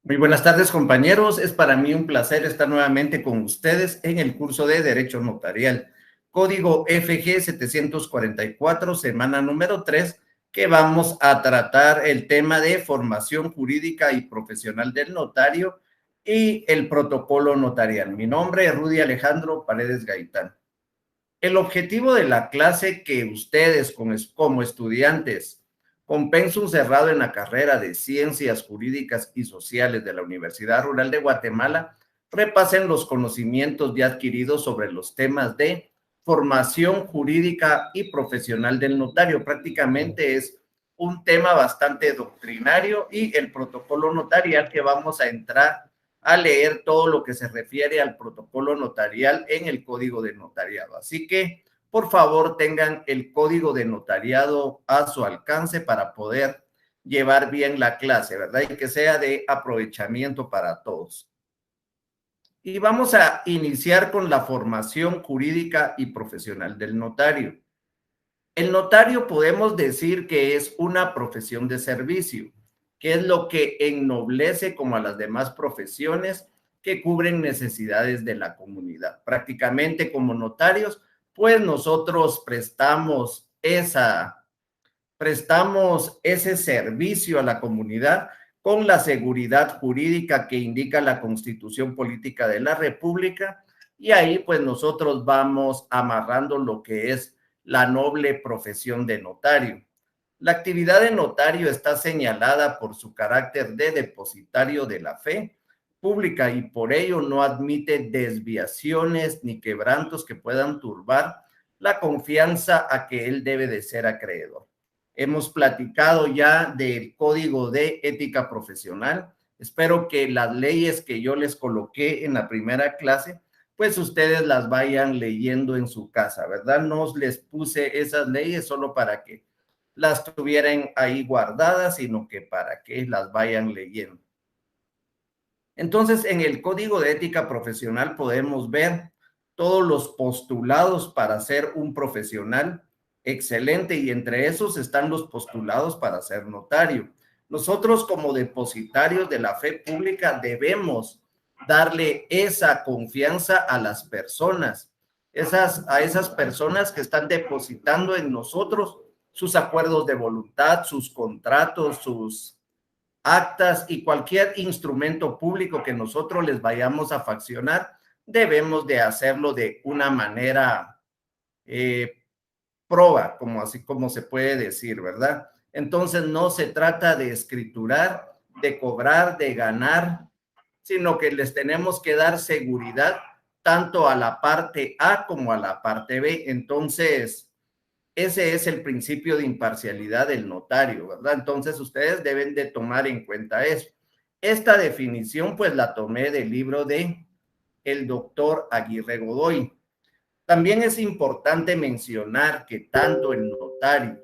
Muy buenas tardes, compañeros. Es para mí un placer estar nuevamente con ustedes en el curso de Derecho Notarial, código FG 744, semana número 3, que vamos a tratar el tema de formación jurídica y profesional del notario y el protocolo notarial. Mi nombre es Rudy Alejandro Paredes Gaitán. El objetivo de la clase que ustedes como estudiantes con pensum cerrado en la carrera de Ciencias Jurídicas y Sociales de la Universidad Rural de Guatemala repasen los conocimientos ya adquiridos sobre los temas de formación jurídica y profesional del notario. Prácticamente es un tema bastante doctrinario y el protocolo notarial que vamos a entrar a leer todo lo que se refiere al protocolo notarial en el Código de Notariado. Así que, por favor, tengan el Código de Notariado a su alcance para poder llevar bien la clase, ¿verdad? Y que sea de aprovechamiento para todos. Y vamos a iniciar con la formación jurídica y profesional del notario. El notario podemos decir que es una profesión de servicio, que es lo que ennoblece como a las demás profesiones que cubren necesidades de la comunidad. Prácticamente como notarios, pues nosotros prestamos ese servicio a la comunidad con la seguridad jurídica que indica la Constitución Política de la República, y ahí pues nosotros vamos amarrando lo que es la noble profesión de notario. La actividad de notario está señalada por su carácter de depositario de la fe pública y por ello no admite desviaciones ni quebrantos que puedan turbar la confianza a que él debe de ser acreedor. Hemos platicado ya del Código de Ética Profesional. Espero que las leyes que yo les coloqué en la primera clase, pues ustedes las vayan leyendo en su casa, ¿verdad? No les puse esas leyes solo para que las tuvieran ahí guardadas, sino que para que las vayan leyendo. Entonces, en el Código de Ética Profesional podemos ver todos los postulados para ser un profesional excelente, y entre esos están los postulados para ser notario. Nosotros como depositarios de la fe pública debemos darle esa confianza a las personas, a esas personas que están depositando en nosotros sus acuerdos de voluntad, sus contratos, sus actas y cualquier instrumento público que nosotros les vayamos a faccionar. Debemos de hacerlo de una manera proba, como se puede decir, ¿verdad? Entonces no se trata de escriturar, de cobrar, de ganar, sino que les tenemos que dar seguridad tanto a la parte A como a la parte B. Entonces, ese es el principio de imparcialidad del notario, ¿verdad? Entonces, ustedes deben de tomar en cuenta eso. Esta definición, pues, la tomé del libro de el doctor Aguirre Godoy. También es importante mencionar que tanto el notario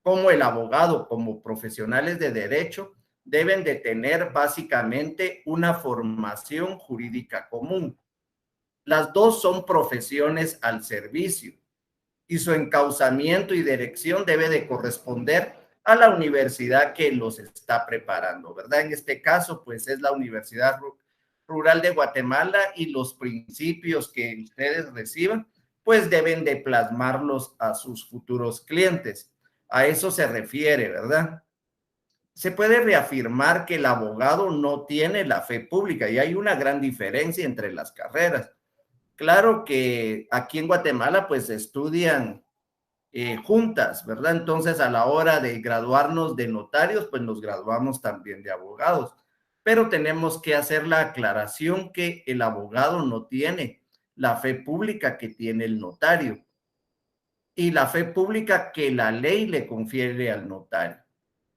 como el abogado, como profesionales de derecho, deben de tener básicamente una formación jurídica común. Las dos son profesiones al servicio y su encauzamiento y dirección debe de corresponder a la universidad que los está preparando, ¿verdad? En este caso, pues es la Universidad Rural de Guatemala, y los principios que ustedes reciban, pues deben de plasmarlos a sus futuros clientes. A eso se refiere, ¿verdad? Se puede reafirmar que el abogado no tiene la fe pública y hay una gran diferencia entre las carreras. Claro que aquí en Guatemala pues estudian juntas, ¿verdad? Entonces, a la hora de graduarnos de notarios, pues nos graduamos también de abogados. Pero tenemos que hacer la aclaración que el abogado no tiene la fe pública que tiene el notario y la fe pública que la ley le confiere al notario.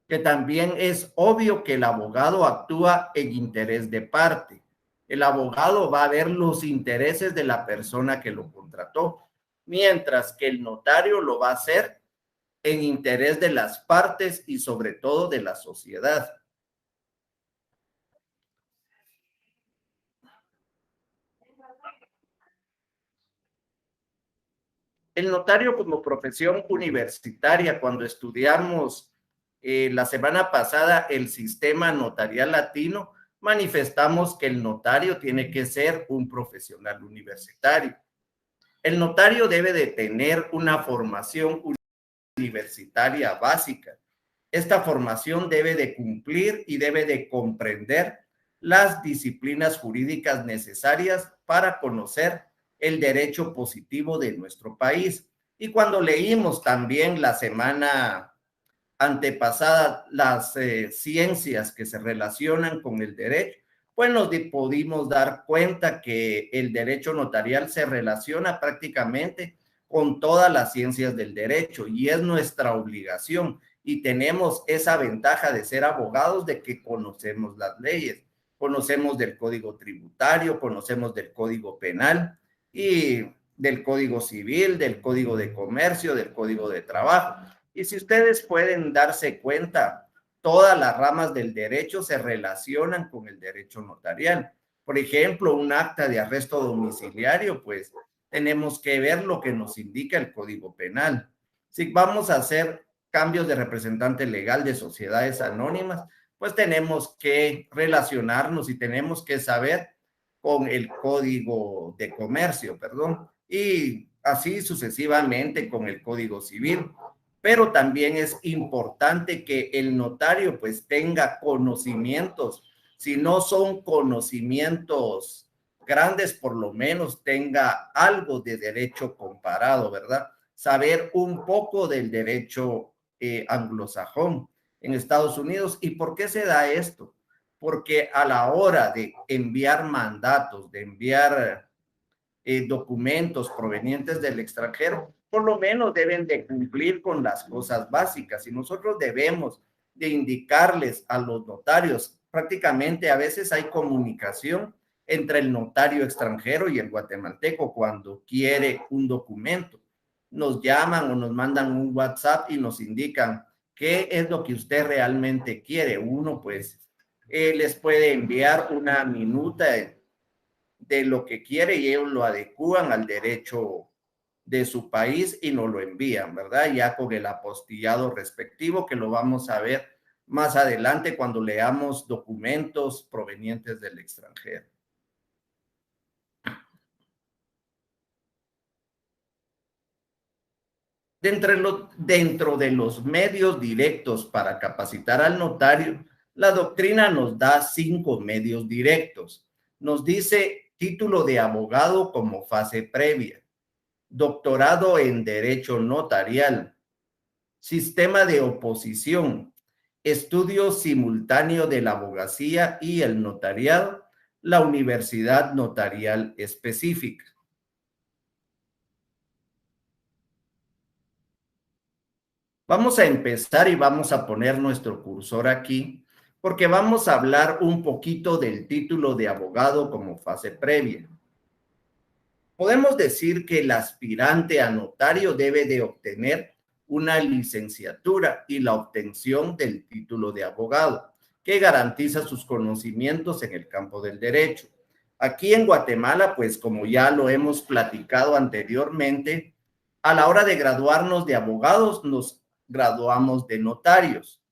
Que también es obvio que el abogado actúa en interés de parte. El abogado va a ver los intereses de la persona que lo contrató, mientras que el notario lo va a hacer en interés de las partes y sobre todo de la sociedad. El notario como profesión universitaria, cuando estudiamos la semana pasada el sistema notarial latino, manifestamos que el notario tiene que ser un profesional universitario. El notario debe de tener una formación universitaria básica. Esta formación debe de cumplir y debe de comprender las disciplinas jurídicas necesarias para conocer el derecho positivo de nuestro país. Y cuando leímos también la semana antepasada las ciencias que se relacionan con el derecho, pues nos pudimos dar cuenta que el derecho notarial se relaciona prácticamente con todas las ciencias del derecho y es nuestra obligación y tenemos esa ventaja de ser abogados de que conocemos las leyes, conocemos del código tributario, conocemos del código penal y del código civil, del código de comercio, del código de trabajo. Y si ustedes pueden darse cuenta, todas las ramas del derecho se relacionan con el derecho notarial. Por ejemplo, un acta de arresto domiciliario, pues tenemos que ver lo que nos indica el Código Penal. Si vamos a hacer cambios de representante legal de sociedades anónimas, pues tenemos que relacionarnos y tenemos que saber con el Código de Comercio, perdón, y así sucesivamente con el Código Civil. Pero también es importante que el notario pues tenga conocimientos, si no son conocimientos grandes, por lo menos tenga algo de derecho comparado, ¿verdad? Saber un poco del derecho anglosajón en Estados Unidos. ¿Y por qué se da esto? Porque a la hora de enviar mandatos, de enviar documentos provenientes del extranjero, por lo menos deben de cumplir con las cosas básicas y nosotros debemos de indicarles a los notarios, prácticamente a veces hay comunicación entre el notario extranjero y el guatemalteco cuando quiere un documento. Nos llaman o nos mandan un WhatsApp y nos indican qué es lo que usted realmente quiere. Uno pues les puede enviar una minuta de lo que quiere y ellos lo adecúan al derecho de su país y nos lo envían, ¿verdad? Ya con el apostillado respectivo que lo vamos a ver más adelante cuando leamos documentos provenientes del extranjero. Dentro de los medios directos para capacitar al notario, la doctrina nos da 5 medios directos. Nos dice título de abogado como fase previa, doctorado en Derecho Notarial, sistema de oposición, estudio simultáneo de la abogacía y el notariado, la universidad notarial específica. Vamos a empezar y vamos a poner nuestro cursor aquí, porque vamos a hablar un poquito del título de abogado como fase previa. Podemos decir que el aspirante a notario debe de obtener una licenciatura y la obtención del título de abogado, que garantiza sus conocimientos en el campo del derecho. Aquí en Guatemala, pues como ya lo hemos platicado anteriormente, a la hora de graduarnos de abogados, nos graduamos de notarios,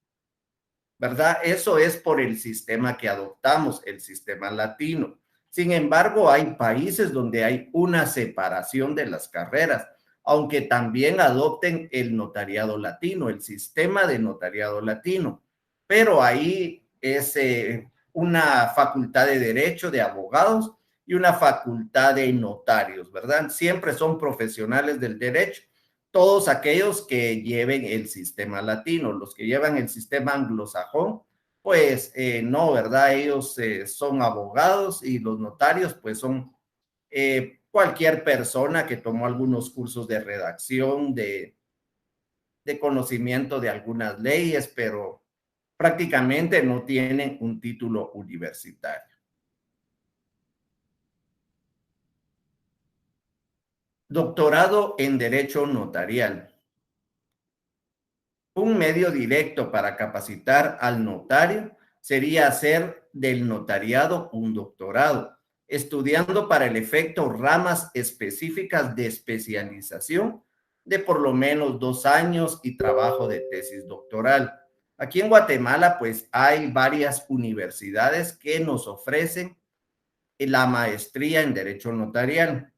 ¿verdad? Eso es por el sistema que adoptamos, el sistema latino. Sin embargo, hay países donde hay una separación de las carreras, aunque también adopten el notariado latino, el sistema de notariado latino. Pero ahí es una facultad de derecho de abogados y una facultad de notarios, ¿verdad? Siempre son profesionales del derecho, todos aquellos que lleven el sistema latino, los que llevan el sistema anglosajón, pues no, ¿verdad? Ellos son abogados y los notarios pues son cualquier persona que tomó algunos cursos de redacción, de conocimiento de algunas leyes, pero prácticamente no tienen un título universitario. Doctorado en Derecho Notarial. Un medio directo para capacitar al notario sería hacer del notariado un doctorado, estudiando para el efecto ramas específicas de especialización de por lo menos 2 años y trabajo de tesis doctoral. Aquí en Guatemala, pues hay varias universidades que nos ofrecen la maestría en Derecho Notarial.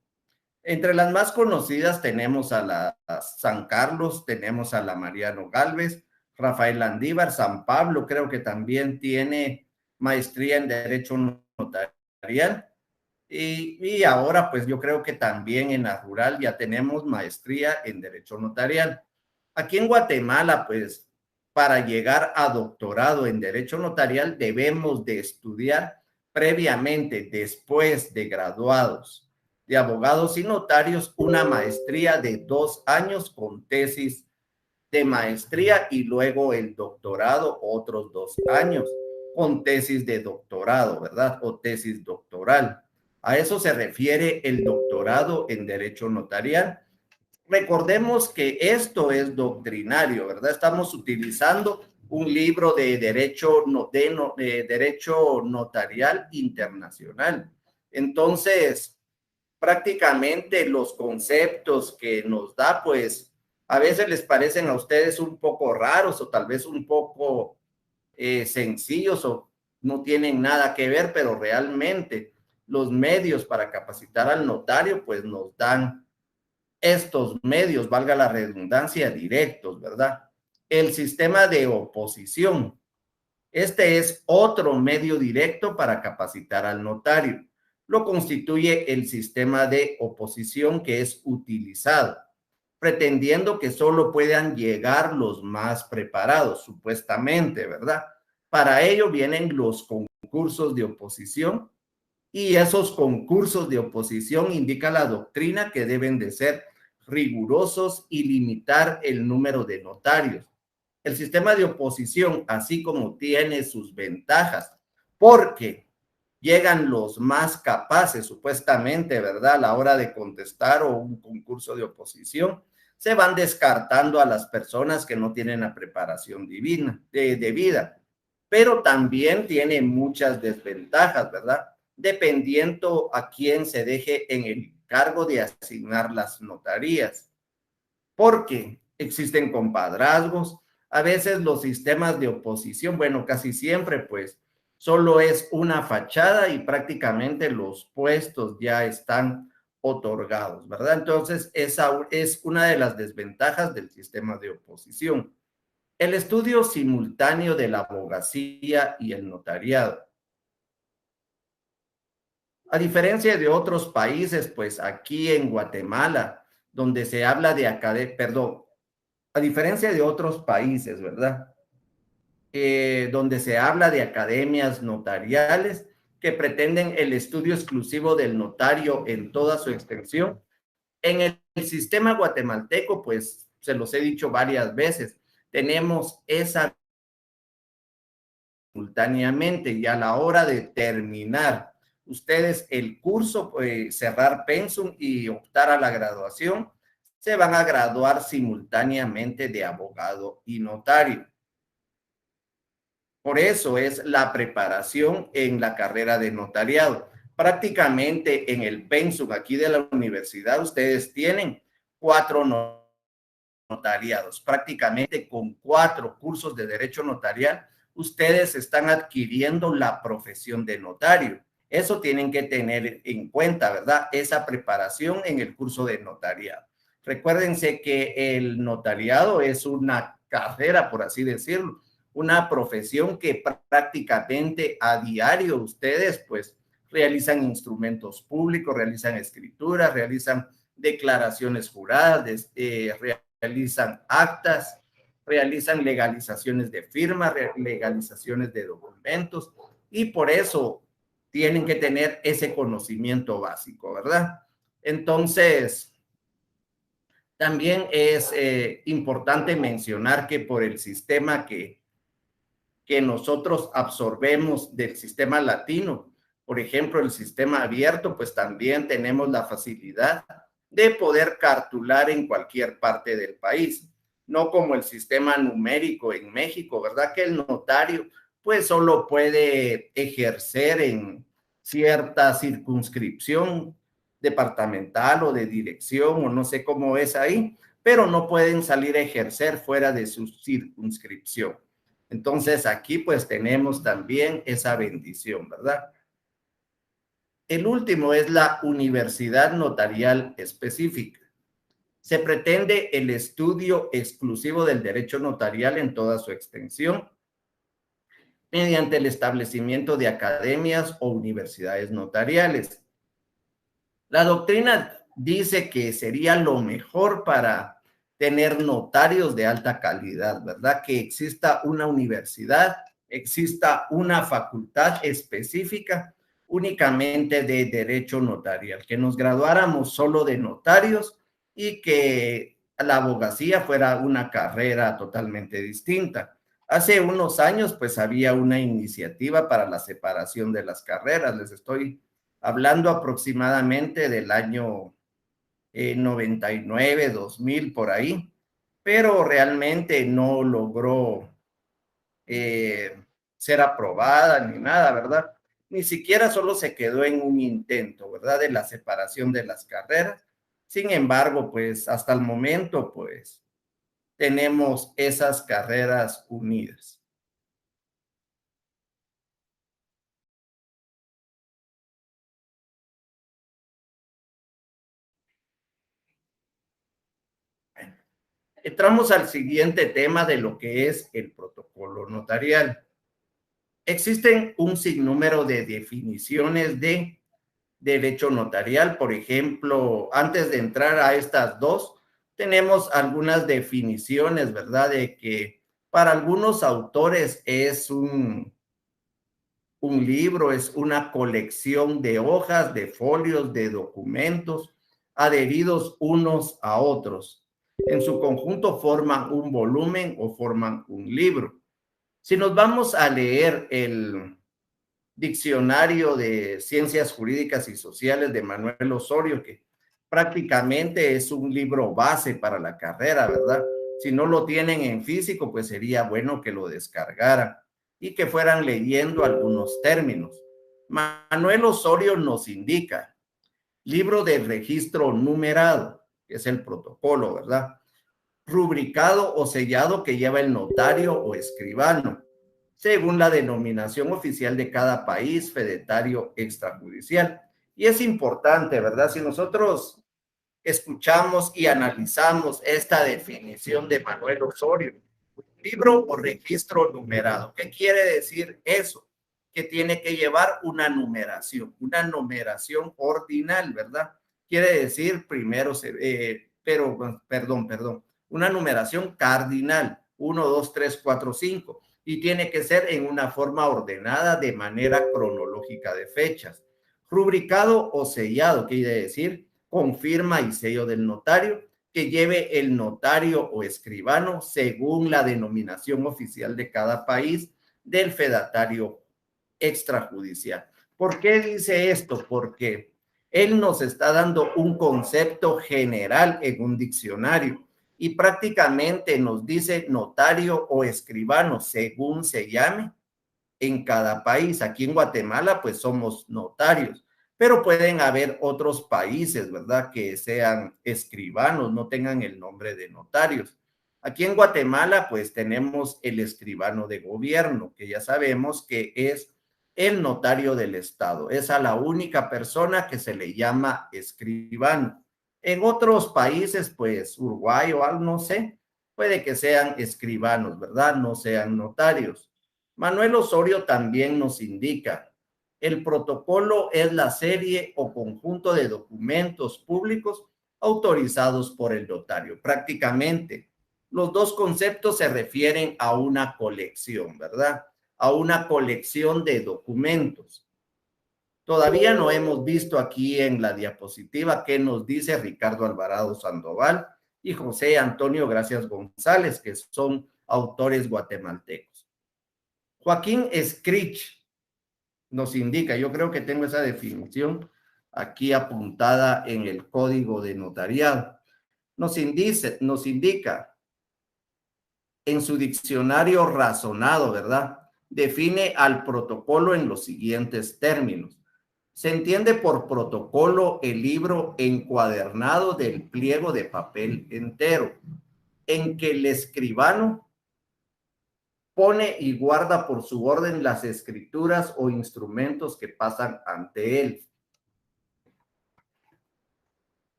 Entre las más conocidas tenemos a la San Carlos, tenemos a la Mariano Galvez, Rafael Landívar, San Pablo, creo que también tiene maestría en Derecho Notarial. Y ahora, pues yo creo que también en la rural ya tenemos maestría en Derecho Notarial. Aquí en Guatemala, pues para llegar a doctorado en Derecho Notarial debemos de estudiar previamente, después de graduados de abogados y notarios, una maestría de 2 años con tesis de maestría y luego el doctorado otros 2 años con tesis de doctorado, ¿verdad? O tesis doctoral. A eso se refiere el doctorado en Derecho Notarial. Recordemos que esto es doctrinario, ¿verdad? Estamos utilizando un libro de derecho notarial internacional. Entonces, prácticamente los conceptos que nos da, pues a veces les parecen a ustedes un poco raros o tal vez un poco sencillos o no tienen nada que ver, pero realmente los medios para capacitar al notario, pues nos dan estos medios, valga la redundancia, directos, ¿verdad? El sistema de oposición. Este es otro medio directo para capacitar al notario. Lo constituye el sistema de oposición que es utilizado, pretendiendo que solo puedan llegar los más preparados, supuestamente, ¿verdad? Para ello vienen los concursos de oposición y esos concursos de oposición indica la doctrina que deben de ser rigurosos y limitar el número de notarios. El sistema de oposición, así como tiene sus ventajas, porque llegan los más capaces, supuestamente, ¿verdad? A la hora de contestar o un concurso de oposición, se van descartando a las personas que no tienen la preparación debida, pero también tiene muchas desventajas, ¿verdad? Dependiendo a quién se deje en el cargo de asignar las notarías, porque existen compadrazgos, a veces los sistemas de oposición, bueno, casi siempre, pues, solo es una fachada y prácticamente los puestos ya están otorgados, ¿verdad? Entonces, esa es una de las desventajas del sistema de oposición. El estudio simultáneo de la abogacía y el notariado. A diferencia de otros países, pues aquí en Guatemala, donde se habla de perdón, a diferencia de otros países, ¿verdad? Donde se habla de academias notariales que pretenden el estudio exclusivo del notario en toda su extensión. En el sistema guatemalteco, pues se los he dicho varias veces, tenemos esa simultáneamente y a la hora de terminar ustedes el curso, pues, cerrar pensum y optar a la graduación, se van a graduar simultáneamente de abogado y notario. Por eso es la preparación en la carrera de notariado. Prácticamente en el pensum aquí de la universidad, ustedes tienen 4 notariados. Prácticamente con 4 cursos de derecho notarial, ustedes están adquiriendo la profesión de notario. Eso tienen que tener en cuenta, ¿verdad? Esa preparación en el curso de notariado. Recuérdense que el notariado es una carrera, por así decirlo, una profesión que prácticamente a diario ustedes pues realizan instrumentos públicos, realizan escrituras, realizan declaraciones juradas, realizan actas, realizan legalizaciones de firma, legalizaciones de documentos y por eso tienen que tener ese conocimiento básico, ¿verdad? Entonces, también es importante mencionar que por el sistema que nosotros absorbemos del sistema latino, por ejemplo, el sistema abierto, pues también tenemos la facilidad de poder cartular en cualquier parte del país, no como el sistema numérico en México, ¿verdad? Que el notario pues solo puede ejercer en cierta circunscripción departamental o de dirección o no sé cómo es ahí, pero no pueden salir a ejercer fuera de su circunscripción. Entonces aquí pues tenemos también esa bendición, ¿verdad? El último es la universidad notarial específica. Se pretende el estudio exclusivo del derecho notarial en toda su extensión mediante el establecimiento de academias o universidades notariales. La doctrina dice que sería lo mejor para tener notarios de alta calidad, ¿verdad? Que exista una universidad, exista una facultad específica únicamente de derecho notarial, que nos graduáramos solo de notarios y que la abogacía fuera una carrera totalmente distinta. Hace unos años, pues había una iniciativa para la separación de las carreras. Les estoy hablando aproximadamente del año 99, 2000, por ahí, pero realmente no logró ser aprobada ni nada, ¿verdad? Ni siquiera solo se quedó en un intento, ¿verdad? De la separación de las carreras. Sin embargo, pues hasta el momento, pues tenemos esas carreras unidas. Entramos al siguiente tema de lo que es el protocolo notarial. Existen un sinnúmero de definiciones de derecho notarial. Por ejemplo, antes de entrar a estas dos, tenemos algunas definiciones, ¿verdad? De que para algunos autores es un libro, es una colección de hojas, de folios, de documentos adheridos unos a otros. En su conjunto forman un volumen o forman un libro. Si nos vamos a leer el Diccionario de Ciencias Jurídicas y Sociales de Manuel Osorio, que prácticamente es un libro base para la carrera, ¿verdad? Si no lo tienen en físico, pues sería bueno que lo descargaran y que fueran leyendo algunos términos. Manuel Osorio nos indica libro de registro numerado, que es el protocolo, ¿verdad? Rubricado o sellado que lleva el notario o escribano, según la denominación oficial de cada país, fedatario extrajudicial. Y es importante, ¿verdad? Si nosotros escuchamos y analizamos esta definición de Manuel Osorio, libro o registro numerado. ¿Qué quiere decir eso? Que tiene que llevar una numeración ordinal, ¿verdad? Quiere decir primero, perdón, una numeración cardinal, 1, 2, 3, 4, 5, y tiene que ser en una forma ordenada de manera cronológica de fechas. Rubricado o sellado, quiere decir con firma y sello del notario, que lleve el notario o escribano según la denominación oficial de cada país del fedatario extrajudicial. ¿Por qué dice esto? Porque él nos está dando un concepto general en un diccionario y prácticamente nos dice notario o escribano según se llame en cada país. Aquí en Guatemala, pues somos notarios, pero pueden haber otros países, ¿verdad? Que sean escribanos, no tengan el nombre de notarios. Aquí en Guatemala, pues tenemos el escribano de gobierno, que ya sabemos que es el notario del Estado. Es a la única persona que se le llama escribano. En otros países, pues Uruguay o algo, no sé, puede que sean escribanos, ¿verdad? No sean notarios. Manuel Osorio también nos indica, el protocolo es la serie o conjunto de documentos públicos autorizados por el notario. Prácticamente, los dos conceptos se refieren a una colección, ¿verdad? A una colección de documentos. Todavía no hemos visto aquí en la diapositiva qué nos dice Ricardo Alvarado Sandoval y José Antonio Gracias González, que son autores guatemaltecos. Joaquín Escrich nos indica, yo creo que tengo esa definición aquí apuntada en el Código de Notariado. Nos indica en su diccionario razonado, ¿verdad? Define al protocolo en los siguientes términos. Se entiende por protocolo el libro encuadernado del pliego de papel entero, en que el escribano pone y guarda por su orden las escrituras o instrumentos que pasan ante él.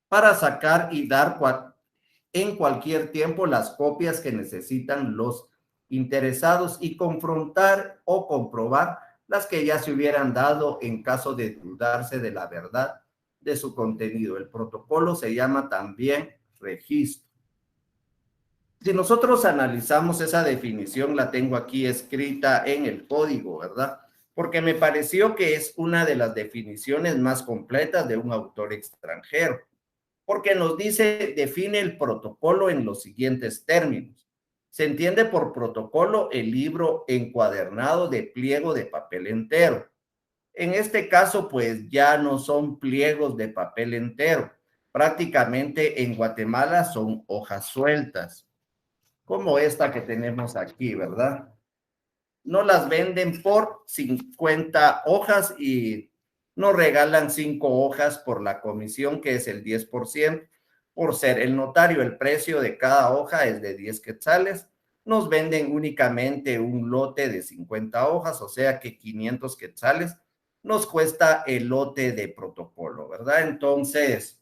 Para sacar y dar en cualquier tiempo las copias que necesitan los interesados y confrontar o comprobar las que ya se hubieran dado en caso de dudarse de la verdad de su contenido. El protocolo se llama también registro. Si nosotros analizamos esa definición, la tengo aquí escrita en el código, ¿verdad? Porque me pareció que es una de las definiciones más completas de un autor extranjero, porque nos dice, define el protocolo en los siguientes términos. Se entiende por protocolo el libro encuadernado de pliego de papel entero. En este caso, pues ya no son pliegos de papel entero. Prácticamente en Guatemala son hojas sueltas, como esta que tenemos aquí, ¿verdad? No las venden por 50 hojas y nos regalan 5 hojas por la comisión, que es el 10%, por ser el notario. El precio de cada hoja es de 10 quetzales. Nos venden únicamente un lote de 50 hojas, o sea que 500 quetzales nos cuesta el lote de protocolo, ¿verdad? Entonces,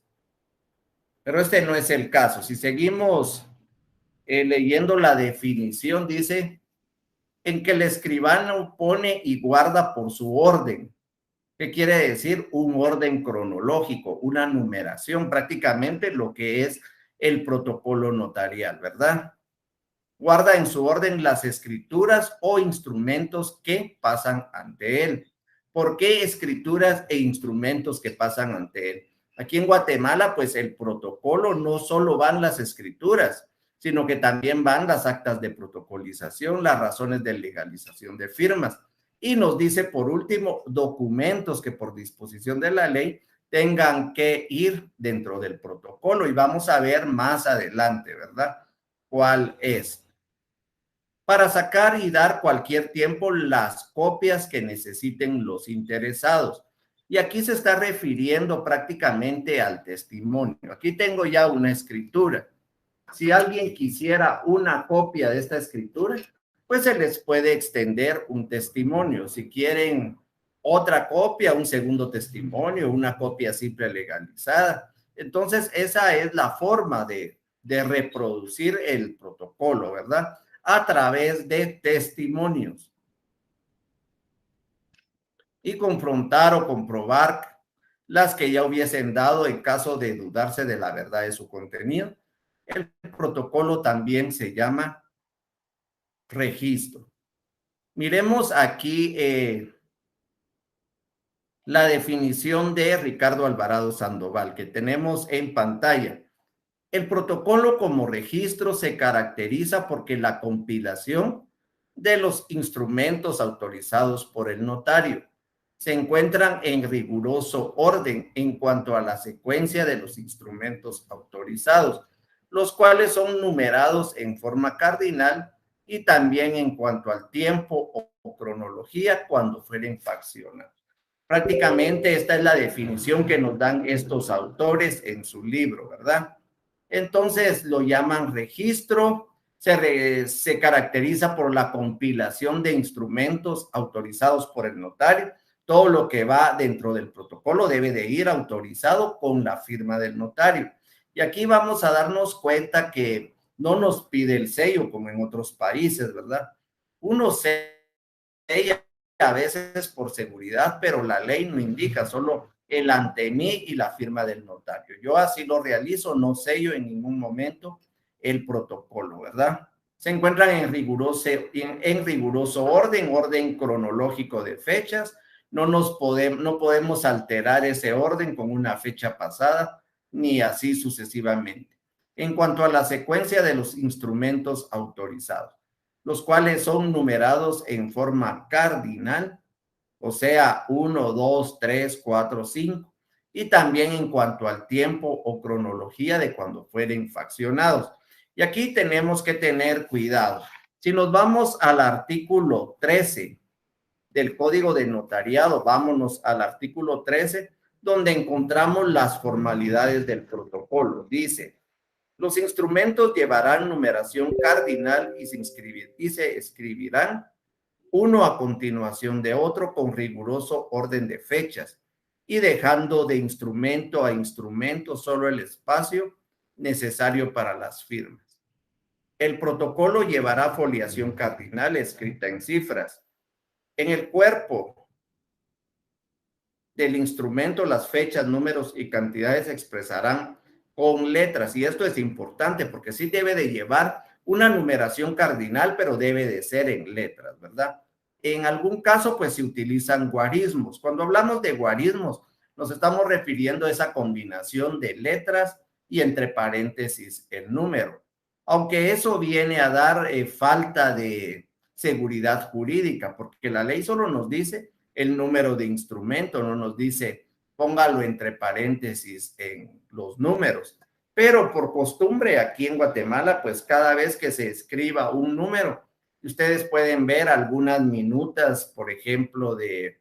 pero este no es el caso. Si seguimos leyendo la definición, dice en que el escribano pone y guarda por su orden. ¿Qué quiere decir? Un orden cronológico, una numeración, prácticamente lo que es el protocolo notarial, ¿verdad? Guarda en su orden las escrituras o instrumentos que pasan ante él. ¿Por qué escrituras e instrumentos que pasan ante él? Aquí en Guatemala, pues el protocolo no solo van las escrituras, sino que también van las actas de protocolización, las razones de legalización de firmas. Y nos dice, por último, documentos que por disposición de la ley tengan que ir dentro del protocolo. Y vamos a ver más adelante, ¿verdad? ¿Cuál es? Para sacar y dar cualquier tiempo las copias que necesiten los interesados. Y aquí se está refiriendo prácticamente al testimonio. Aquí tengo ya una escritura. Si alguien quisiera una copia de esta escritura, pues se les puede extender un testimonio. Si quieren otra copia, un segundo testimonio, una copia simple legalizada. Entonces, esa es la forma de reproducir el protocolo, ¿verdad? A través de testimonios. Y confrontar o comprobar las que ya hubiesen dado en caso de dudarse de la verdad de su contenido. El protocolo también se llama registro. Miremos aquí la definición de Ricardo Alvarado Sandoval que tenemos en pantalla. El protocolo como registro se caracteriza porque la compilación de los instrumentos autorizados por el notario se encuentran en riguroso orden en cuanto a la secuencia de los instrumentos autorizados, los cuales son numerados en forma cardinal y también en cuanto al tiempo o cronología cuando fueren faccionados. Prácticamente esta es la definición que nos dan estos autores en su libro, ¿verdad? Entonces lo llaman registro, se caracteriza por la compilación de instrumentos autorizados por el notario. Todo lo que va dentro del protocolo debe de ir autorizado con la firma del notario. Y aquí vamos a darnos cuenta que no nos pide el sello como en otros países, ¿verdad? Uno sella a veces por seguridad, pero la ley no indica, solo el ante mí y la firma del notario. Yo así lo realizo, no sello en ningún momento el protocolo, ¿verdad? Se encuentran en riguroso orden cronológico de fechas. No podemos alterar ese orden con una fecha pasada, ni así sucesivamente. En cuanto a la secuencia de los instrumentos autorizados, los cuales son numerados en forma cardinal, o sea, 1, 2, 3, 4, 5, y también en cuanto al tiempo o cronología de cuando fueren faccionados. Y aquí tenemos que tener cuidado. Si nos vamos al artículo 13 del Código de Notariado, vámonos al artículo 13, donde encontramos las formalidades del protocolo. Dice, Los instrumentos llevarán numeración cardinal y se escribirán uno a continuación de otro con riguroso orden de fechas y dejando de instrumento a instrumento solo el espacio necesario para las firmas. El protocolo llevará foliación cardinal escrita en cifras. En el cuerpo del instrumento, las fechas, números y cantidades se expresarán con letras. Y esto es importante porque sí debe de llevar una numeración cardinal, pero debe de ser en letras, ¿verdad? En algún caso, pues se utilizan guarismos. Cuando hablamos de guarismos, nos estamos refiriendo a esa combinación de letras y entre paréntesis el número. Aunque eso viene a dar falta de seguridad jurídica, porque la ley solo nos dice el número de instrumento, no nos dice póngalo entre paréntesis en los números. Pero por costumbre aquí en Guatemala, pues cada vez que se escriba un número, ustedes pueden ver algunas minutas, por ejemplo, de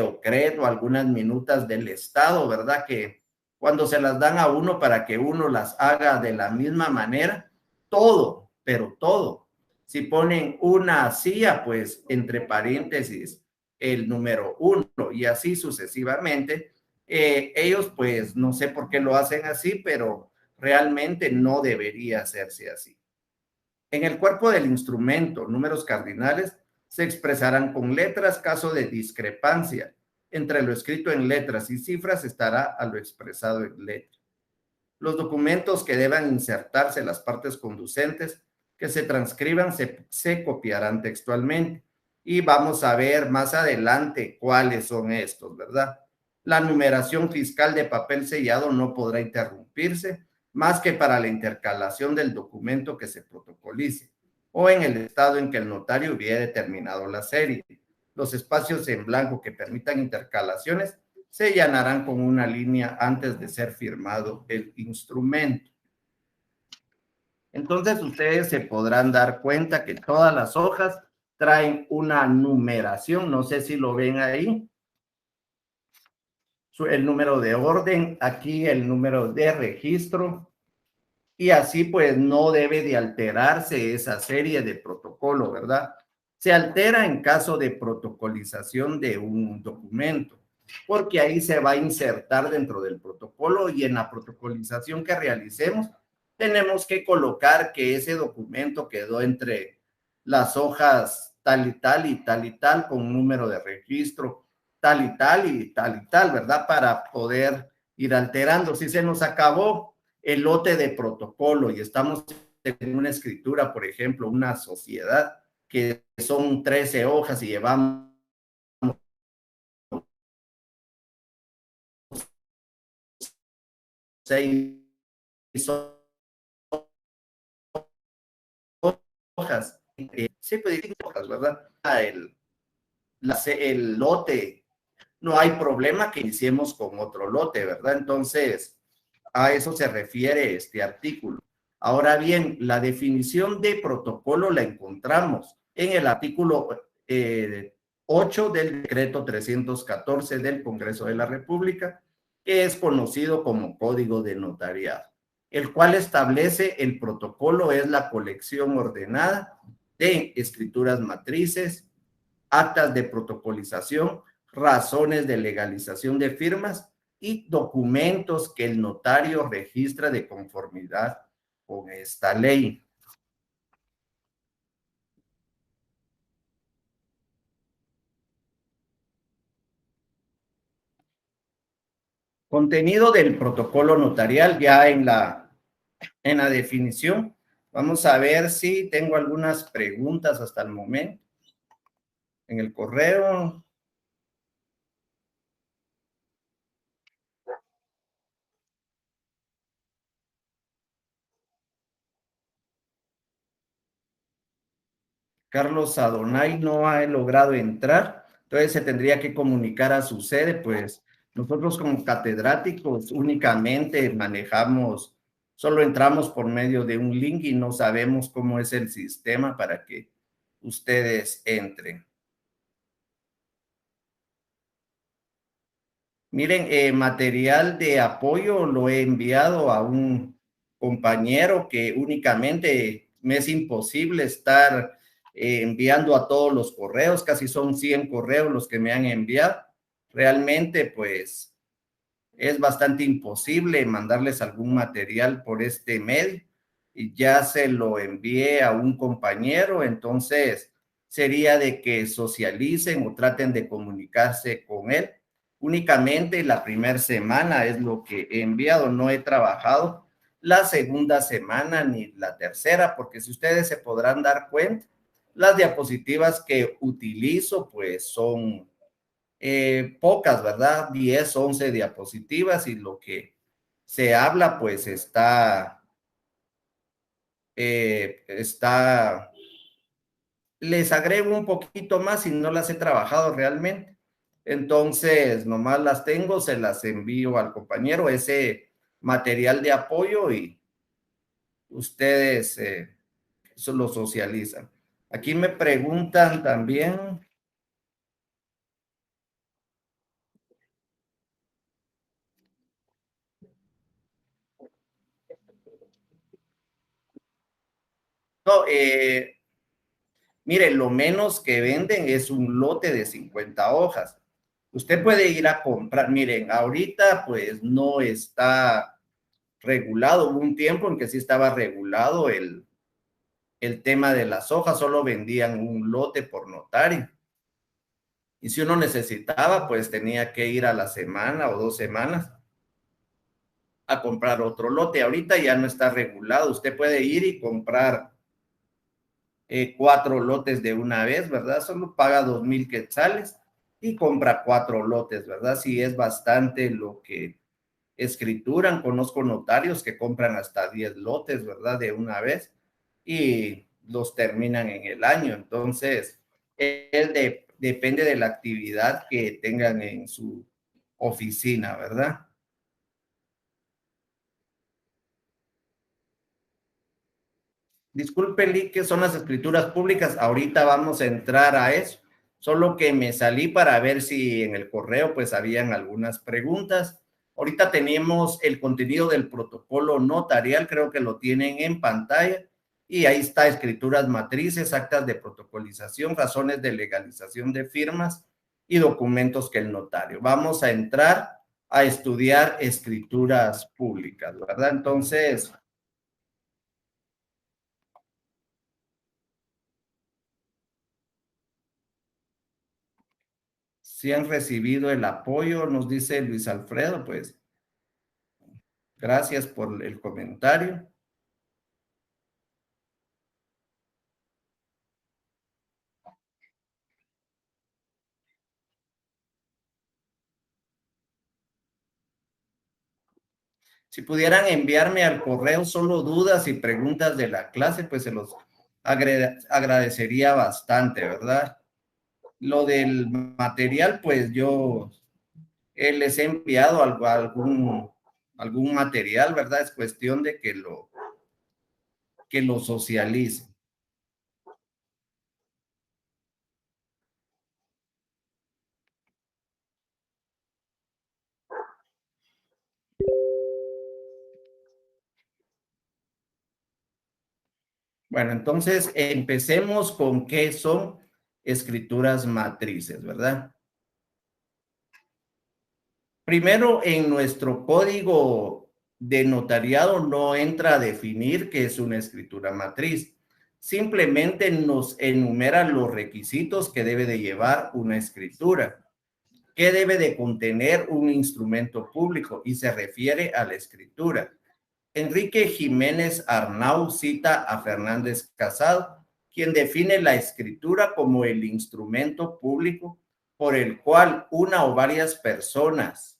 OCRED o algunas minutas del Estado, ¿verdad? Que cuando se las dan a uno para que uno las haga de la misma manera, todo, pero todo. Si ponen una silla, pues entre paréntesis el número uno y así sucesivamente. Ellos pues no sé por qué lo hacen así, pero realmente no debería hacerse así. En el cuerpo del instrumento, números cardinales se expresarán con letras. Caso de discrepancia entre lo escrito en letras y cifras estará a lo expresado en letras. Los documentos que deban insertarse en las partes conducentes que se transcriban se copiarán textualmente. Y vamos a ver más adelante cuáles son estos, ¿verdad? La numeración fiscal de papel sellado no podrá interrumpirse más que para la intercalación del documento que se protocolice o en el estado en que el notario hubiera determinado la serie. Los espacios en blanco que permitan intercalaciones se llenarán con una línea antes de ser firmado el instrumento. Entonces ustedes se podrán dar cuenta que todas las hojas traen una numeración, no sé si lo ven ahí, el número de orden, aquí el número de registro, y así pues no debe de alterarse esa serie de protocolo, ¿verdad? Se altera en caso de protocolización de un documento, porque ahí se va a insertar dentro del protocolo y en la protocolización que realicemos tenemos que colocar que ese documento quedó entre las hojas tal y tal y tal y tal con un número de registro tal y tal y tal y tal, ¿verdad? Para poder ir alterando. Si se nos acabó el lote de protocolo y estamos en una escritura, por ejemplo, una sociedad que son 13 hojas y llevamos 6 hojas, sí, pues hojas, ¿verdad? El lote, no hay problema que iniciemos con otro lote, ¿verdad? Entonces, a eso se refiere este artículo. Ahora bien, la definición de protocolo la encontramos en el artículo 8 del decreto 314 del Congreso de la República, que es conocido como Código de Notariado, el cual establece el protocolo es la colección ordenada de escrituras matrices, actas de protocolización, razones de legalización de firmas y documentos que el notario registra de conformidad con esta ley. Contenido del protocolo notarial ya en la definición. Vamos a ver si tengo algunas preguntas hasta el momento en el correo. Carlos Adonai no ha logrado entrar, entonces se tendría que comunicar a su sede, pues nosotros como catedráticos únicamente manejamos, solo entramos por medio de un link y no sabemos cómo es el sistema para que ustedes entren. Miren, material de apoyo lo he enviado a un compañero que únicamente me es imposible estar enviando a todos los correos, casi son 100 correos los que me han enviado. Realmente, pues, es bastante imposible mandarles algún material por este medio y ya se lo envié a un compañero, entonces sería de que socialicen o traten de comunicarse con él. Únicamente la primera semana es lo que he enviado, no he trabajado la segunda semana ni la tercera, porque si ustedes se podrán dar cuenta, las diapositivas que utilizo pues son pocas, ¿verdad? 10, 11 diapositivas y lo que se habla pues está, les agrego un poquito más y no las he trabajado realmente. Entonces, nomás las tengo, se las envío al compañero, ese material de apoyo y ustedes eso lo socializan. Aquí me preguntan también, no, mire, lo menos que venden es un lote de 50 hojas. Usted puede ir a comprar, miren, ahorita pues no está regulado, hubo un tiempo en que sí estaba regulado el tema de las hojas, solo vendían un lote por notario. Y si uno necesitaba, pues tenía que ir a la semana o 2 semanas a comprar otro lote. Ahorita ya no está regulado, usted puede ir y comprar 4 lotes de una vez, ¿verdad? Solo paga 2,000 quetzales y compra 4 lotes, ¿verdad? Sí, es bastante lo que escrituran. Conozco notarios que compran hasta 10 lotes, ¿verdad? De una vez y los terminan en el año. Entonces, depende de la actividad que tengan en su oficina, ¿verdad? Disculpe, Lee, ¿qué son las escrituras públicas? Ahorita vamos a entrar a eso. Solo que me salí para ver si en el correo pues habían algunas preguntas. Ahorita tenemos el contenido del protocolo notarial, creo que lo tienen en pantalla. Y ahí está escrituras matrices, actas de protocolización, razones de legalización de firmas y documentos que el notario. Vamos a entrar a estudiar escrituras públicas, ¿verdad? Entonces, si han recibido el apoyo, nos dice Luis Alfredo, pues gracias por el comentario. Si pudieran enviarme al correo solo dudas y preguntas de la clase, pues se los agradecería bastante, ¿verdad? Lo del material, pues yo les he enviado algún material, ¿verdad? Es cuestión de que lo socialicen. Bueno, entonces empecemos con qué son escrituras matrices, ¿verdad? Primero, en nuestro código de notariado no entra a definir qué es una escritura matriz. Simplemente nos enumera los requisitos que debe de llevar una escritura, qué debe de contener un instrumento público y se refiere a la escritura. Enrique Jiménez Arnau cita a Fernández Casado, quien define la escritura como el instrumento público por el cual una o varias personas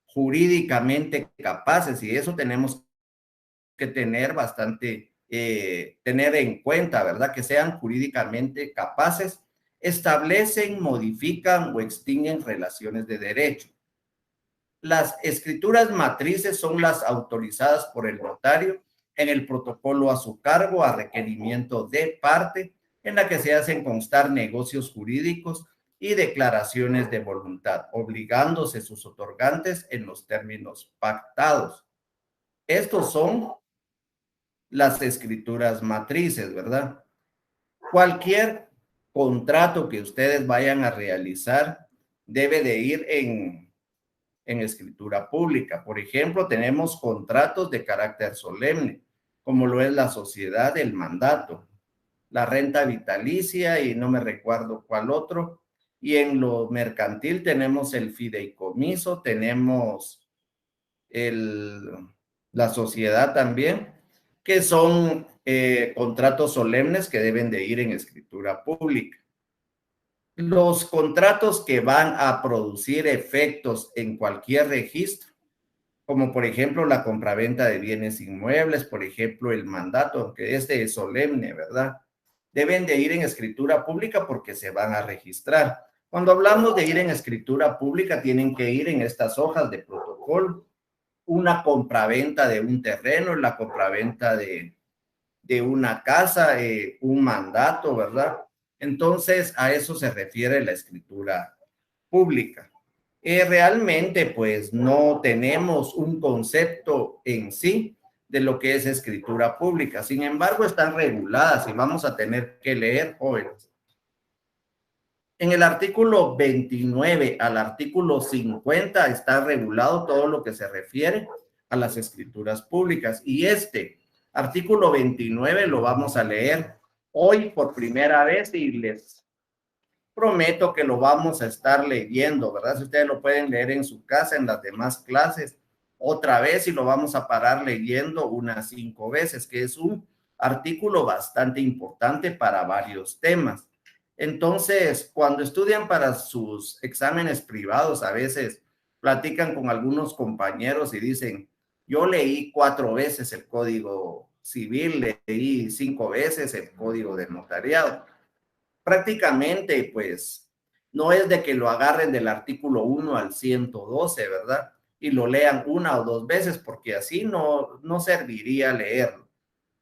jurídicamente capaces, y eso tenemos que tener bastante, tener en cuenta, ¿verdad? Que sean jurídicamente capaces, establecen, modifican o extinguen relaciones de derecho. Las escrituras matrices son las autorizadas por el notario en el protocolo a su cargo a requerimiento de parte en la que se hacen constar negocios jurídicos y declaraciones de voluntad, obligándose sus otorgantes en los términos pactados. Estos son las escrituras matrices, ¿verdad? Cualquier contrato que ustedes vayan a realizar debe de ir en escritura pública. Por ejemplo, tenemos contratos de carácter solemne, como lo es la sociedad del mandato, la renta vitalicia y no me recuerdo cuál otro. Y en lo mercantil tenemos el fideicomiso, tenemos el, la sociedad también, que son contratos solemnes que deben de ir en escritura pública. Los contratos que van a producir efectos en cualquier registro, como por ejemplo la compraventa de bienes inmuebles, por ejemplo el mandato, aunque este es solemne, ¿verdad? Deben de ir en escritura pública porque se van a registrar. Cuando hablamos de ir en escritura pública, tienen que ir en estas hojas de protocolo, una compraventa de un terreno, la compraventa de una casa, un mandato, ¿verdad? Entonces, a eso se refiere la escritura pública. Realmente, pues, no tenemos un concepto en sí de lo que es escritura pública. Sin embargo, están reguladas y vamos a tener que leer, jóvenes. En el artículo 29 al artículo 50 está regulado todo lo que se refiere a las escrituras públicas. Y este artículo 29 lo vamos a leer hoy por primera vez y les prometo que lo vamos a estar leyendo, ¿verdad? Si ustedes lo pueden leer en su casa, en las demás clases, otra vez y lo vamos a parar leyendo unas 5 veces, que es un artículo bastante importante para varios temas. Entonces, cuando estudian para sus exámenes privados, a veces platican con algunos compañeros y dicen, yo leí 4 veces el Código Civil, leí 5 veces el Código de Notariado. Prácticamente, pues, no es de que lo agarren del artículo 1 al 112, ¿verdad? Y lo lean una o dos veces, porque así no serviría leerlo.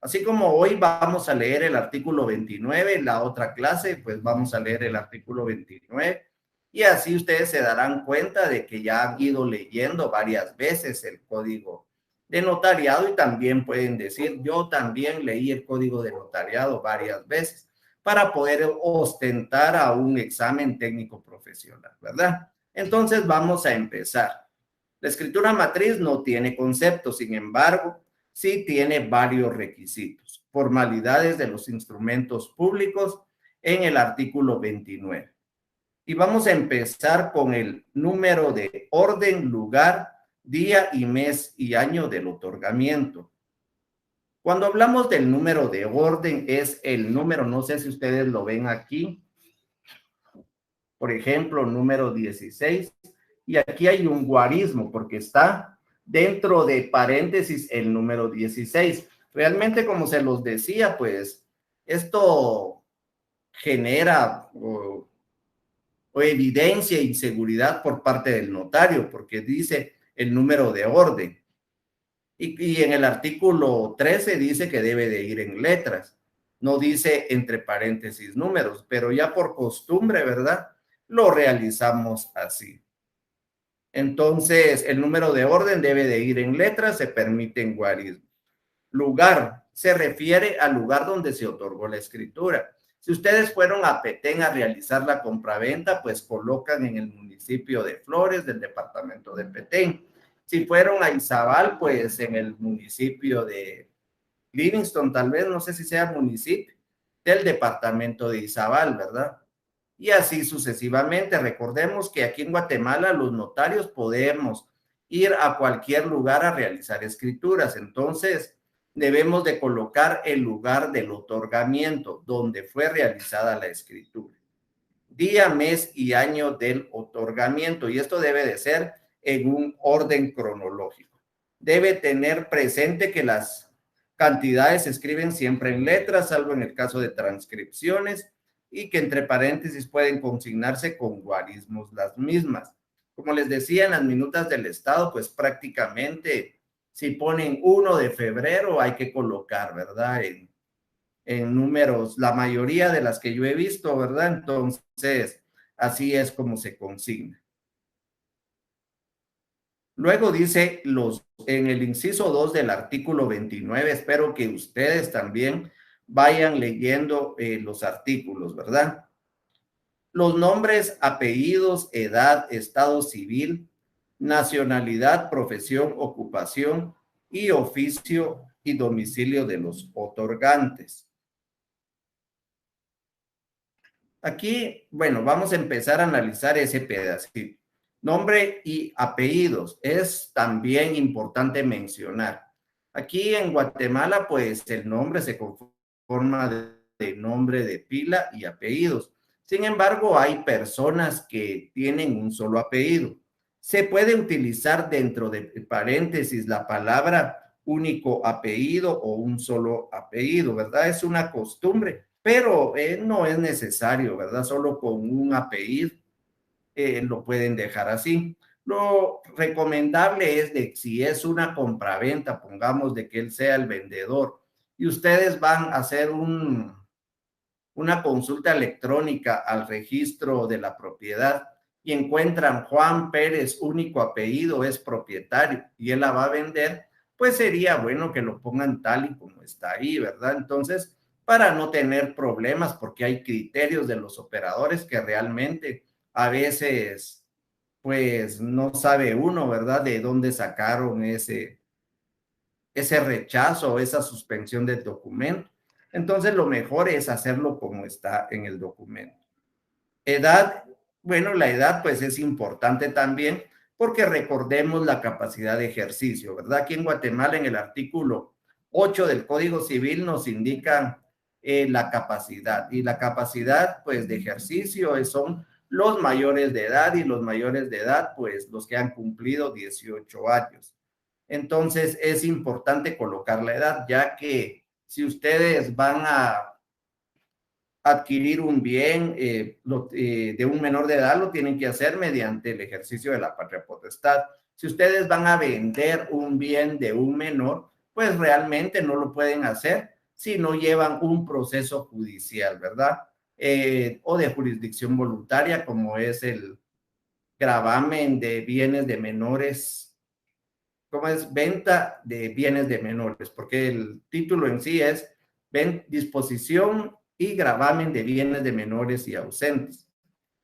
Así como hoy vamos a leer el artículo 29, la otra clase, pues vamos a leer el artículo 29, y así ustedes se darán cuenta de que ya han ido leyendo varias veces el código de notariado y también pueden decir, yo también leí el código de notariado varias veces para poder ostentar a un examen técnico profesional, ¿verdad? Entonces vamos a empezar. La escritura matriz no tiene concepto, sin embargo, sí tiene varios requisitos, formalidades de los instrumentos públicos en el artículo 29. Y vamos a empezar con el número de orden, lugar, día y mes y año del otorgamiento. Cuando hablamos del número de orden, es el número, no sé si ustedes lo ven aquí, por ejemplo, número 16, y aquí hay un guarismo porque está dentro de paréntesis el número 16. Realmente, como se los decía, pues esto genera o evidencia inseguridad por parte del notario porque dice el número de orden. Y en el artículo 13 dice que debe de ir en letras, no dice entre paréntesis números, pero ya por costumbre, ¿verdad? Lo realizamos así. Entonces, el número de orden debe de ir en letras, se permiten guarismos. Lugar, se refiere al lugar donde se otorgó la escritura. Si ustedes fueron a Petén a realizar la compraventa, pues colocan en el municipio de Flores del departamento de Petén. Si fueron a Izabal, pues en el municipio de Livingston, tal vez, no sé si sea municipio del departamento de Izabal, ¿verdad? Y así sucesivamente. Recordemos que aquí en Guatemala los notarios podemos ir a cualquier lugar a realizar escrituras. Entonces, debemos de colocar el lugar del otorgamiento donde fue realizada la escritura. Día, mes y año del otorgamiento. Y esto debe de ser en un orden cronológico. Debe tener presente que las cantidades se escriben siempre en letras, salvo en el caso de transcripciones, y que entre paréntesis pueden consignarse con guarismos las mismas. Como les decía, en las minutas del Estado, pues prácticamente si ponen 1 de febrero hay que colocar, ¿verdad? En números, la mayoría de las que yo he visto, ¿verdad? Entonces, así es como se consigna. Luego dice en el inciso 2 del artículo 29, espero que ustedes también vayan leyendo los artículos, ¿verdad? Los nombres, apellidos, edad, estado civil, nacionalidad, profesión, ocupación y oficio y domicilio de los otorgantes. Aquí, bueno, vamos a empezar a analizar ese pedacito. Nombre y apellidos es también importante mencionar. Aquí en Guatemala, pues el nombre se conforma de nombre de pila y apellidos. Sin embargo, hay personas que tienen un solo apellido. Se puede utilizar dentro de paréntesis la palabra único apellido o un solo apellido, ¿verdad? Es una costumbre, pero no es necesario, ¿verdad? Solo con un apellido lo pueden dejar así. Lo recomendable es de si es una compraventa, pongamos de que él sea el vendedor y ustedes van a hacer una consulta electrónica al registro de la propiedad y encuentran Juan Pérez, único apellido, es propietario y él la va a vender, pues sería bueno que lo pongan tal y como está ahí, ¿verdad? Entonces, para no tener problemas, porque hay criterios de los operadores que realmente a veces, pues no sabe uno, ¿verdad? De dónde sacaron ese rechazo o esa suspensión del documento. Entonces, lo mejor es hacerlo como está en el documento. Edad, bueno, la edad pues es importante también porque recordemos la capacidad de ejercicio, ¿verdad? Aquí en Guatemala en el artículo 8 del Código Civil nos indica la capacidad y la capacidad pues de ejercicio son los mayores de edad y los mayores de edad pues los que han cumplido 18 años. Entonces es importante colocar la edad ya que si ustedes van a adquirir un bien de un menor de edad, lo tienen que hacer mediante el ejercicio de la patria potestad. Si ustedes van a vender un bien de un menor, pues realmente no lo pueden hacer si no llevan un proceso judicial, ¿verdad? O de jurisdicción voluntaria, como es el gravamen de bienes de menores, como es venta de bienes de menores, porque el título en sí es disposición y gravamen de bienes de menores y ausentes,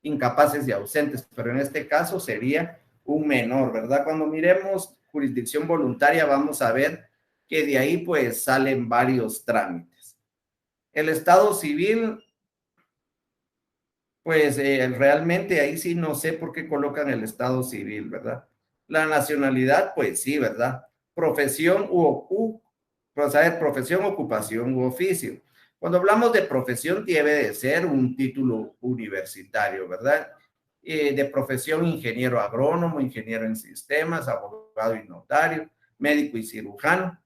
incapaces y ausentes, pero en este caso sería un menor, ¿verdad? Cuando miremos jurisdicción voluntaria vamos a ver que de ahí pues salen varios trámites. El estado civil, pues realmente ahí sí no sé por qué colocan el estado civil, ¿verdad? La nacionalidad, pues sí, ¿verdad? Profesión pues, a ver, profesión, ocupación u oficio. Cuando hablamos de profesión, debe de ser un título universitario, ¿verdad? De profesión, ingeniero agrónomo, ingeniero en sistemas, abogado y notario, médico y cirujano.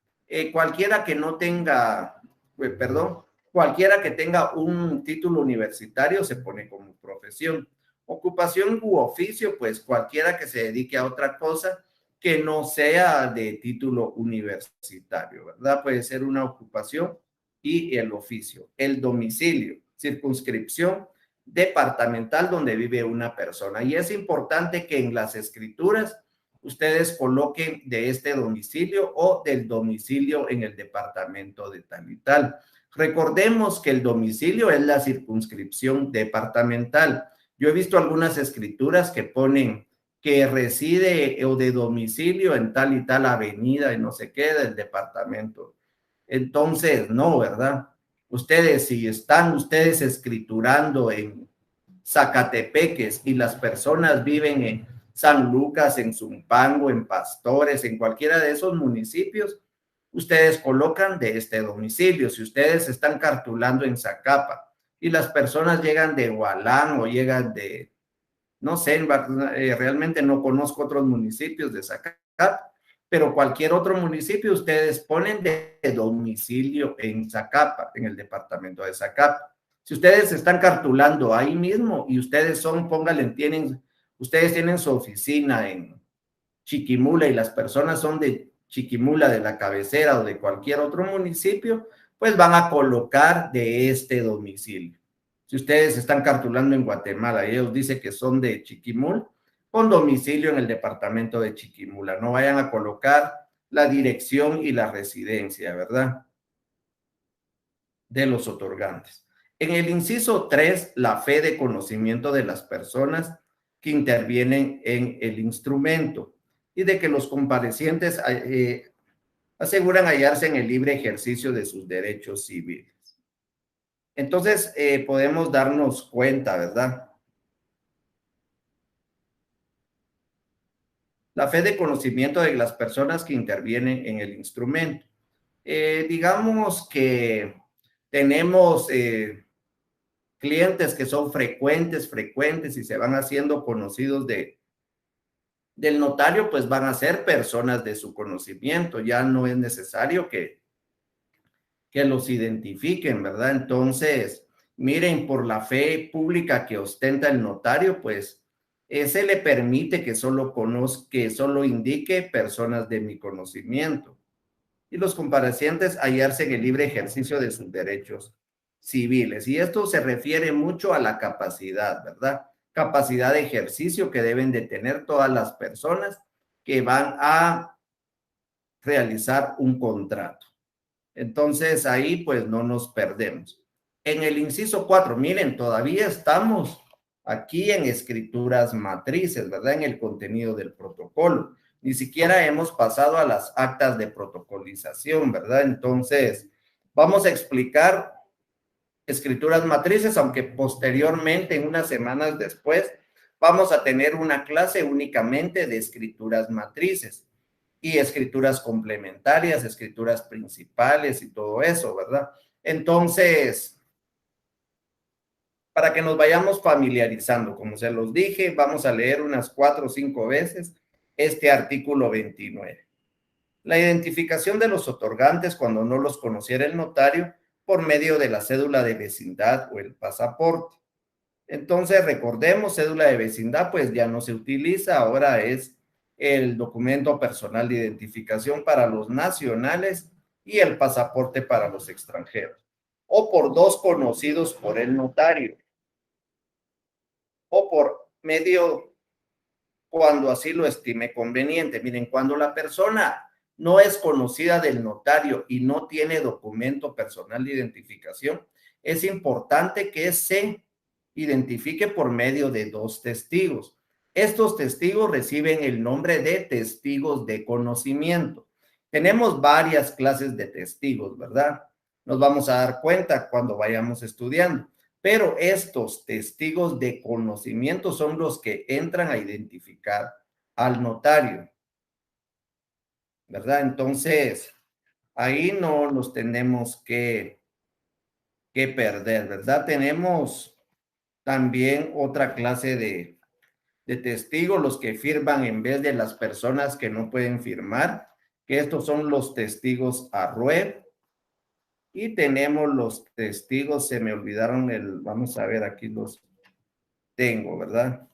Cualquiera que no tenga, perdón, cualquiera que tenga un título universitario se pone como profesión. Ocupación u oficio, pues cualquiera que se dedique a otra cosa que no sea de título universitario, ¿verdad? Puede ser una ocupación y el oficio. El domicilio, circunscripción departamental donde vive una persona. Y es importante que en las escrituras ustedes coloquen de este domicilio o del domicilio en el departamento de tal y tal. Recordemos que el domicilio es la circunscripción departamental. Yo he visto algunas escrituras que ponen que reside o de domicilio en tal y tal avenida y no sé qué del departamento. Entonces, no, ¿verdad? Ustedes, si están ustedes escriturando en Zacatepeques y las personas viven en San Lucas, en Zumpango, en Pastores, en cualquiera de esos municipios, ustedes colocan de este domicilio. Si ustedes están cartulando en Zacapa y las personas llegan de Hualán o llegan de, no sé, realmente no conozco otros municipios de Zacapa, pero cualquier otro municipio ustedes ponen de domicilio en Zacapa, en el departamento de Zacapa. Si ustedes están cartulando ahí mismo y ustedes son, pónganle, ustedes tienen su oficina en Chiquimula y las personas son de Chiquimula, de la cabecera o de cualquier otro municipio, pues van a colocar de este domicilio. Si ustedes están cartulando en Guatemala y ellos dicen que son de Chiquimul, con domicilio en el departamento de Chiquimula. No vayan a colocar la dirección y la residencia, ¿verdad?, de los otorgantes. En el inciso 3, la fe de conocimiento de las personas que intervienen en el instrumento y de que los comparecientes aseguran hallarse en el libre ejercicio de sus derechos civiles. Entonces, podemos darnos cuenta, ¿verdad? La fe de conocimiento de las personas que intervienen en el instrumento. Digamos que tenemos clientes que son frecuentes y se van haciendo conocidos del notario, pues van a ser personas de su conocimiento. Ya no es necesario que los identifiquen, ¿verdad? Entonces, miren, por la fe pública que ostenta el notario, pues se le permite que solo indique personas de mi conocimiento y los comparecientes hallarse en el libre ejercicio de sus derechos civiles. Y esto se refiere mucho a la capacidad, ¿verdad? Capacidad de ejercicio que deben de tener todas las personas que van a realizar un contrato. Entonces ahí pues no nos perdemos. En el inciso 4, miren, todavía estamos aquí en escrituras matrices, ¿verdad? En el contenido del protocolo. Ni siquiera hemos pasado a las actas de protocolización, ¿verdad? Entonces, vamos a explicar escrituras matrices, aunque posteriormente, en unas semanas después, vamos a tener una clase únicamente de escrituras matrices y escrituras complementarias, escrituras principales y todo eso, ¿verdad? Entonces, para que nos vayamos familiarizando, como se los dije, vamos a leer unas 4 o 5 veces este artículo 29. La identificación de los otorgantes cuando no los conociera el notario por medio de la cédula de vecindad o el pasaporte. Entonces, recordemos, cédula de vecindad, pues ya no se utiliza, ahora es el documento personal de identificación para los nacionales y el pasaporte para los extranjeros, o por dos conocidos por el notario, o por medio cuando así lo estime conveniente. Miren, cuando la persona no es conocida del notario y no tiene documento personal de identificación, es importante que se identifique por medio de dos testigos. Estos testigos reciben el nombre de testigos de conocimiento. Tenemos varias clases de testigos, ¿verdad? Nos vamos a dar cuenta cuando vayamos estudiando. Pero estos testigos de conocimiento son los que entran a identificar al notario, ¿verdad? Entonces, ahí no los tenemos que perder, ¿verdad? Tenemos también otra clase de testigos, los que firman en vez de las personas que no pueden firmar, que estos son los testigos arrué. Y tenemos los testigos, se me olvidaron vamos a ver, aquí los tengo, ¿verdad?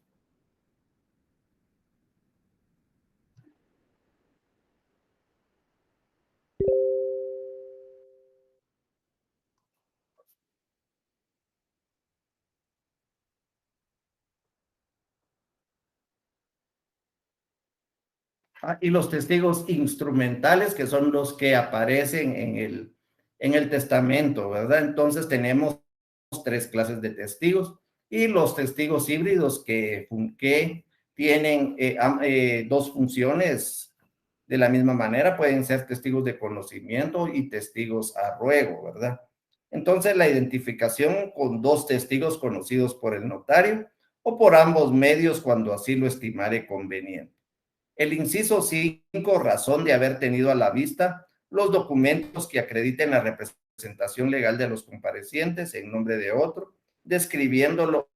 Y los testigos instrumentales, que son los que aparecen en el testamento, ¿verdad? Entonces tenemos tres clases de testigos y los testigos híbridos que tienen dos funciones de la misma manera, pueden ser testigos de conocimiento y testigos a ruego, ¿verdad? Entonces la identificación con dos testigos conocidos por el notario o por ambos medios cuando así lo estimare conveniente. El inciso 5, razón de haber tenido a la vista los documentos que acrediten la representación legal de los comparecientes en nombre de otro, describiéndolo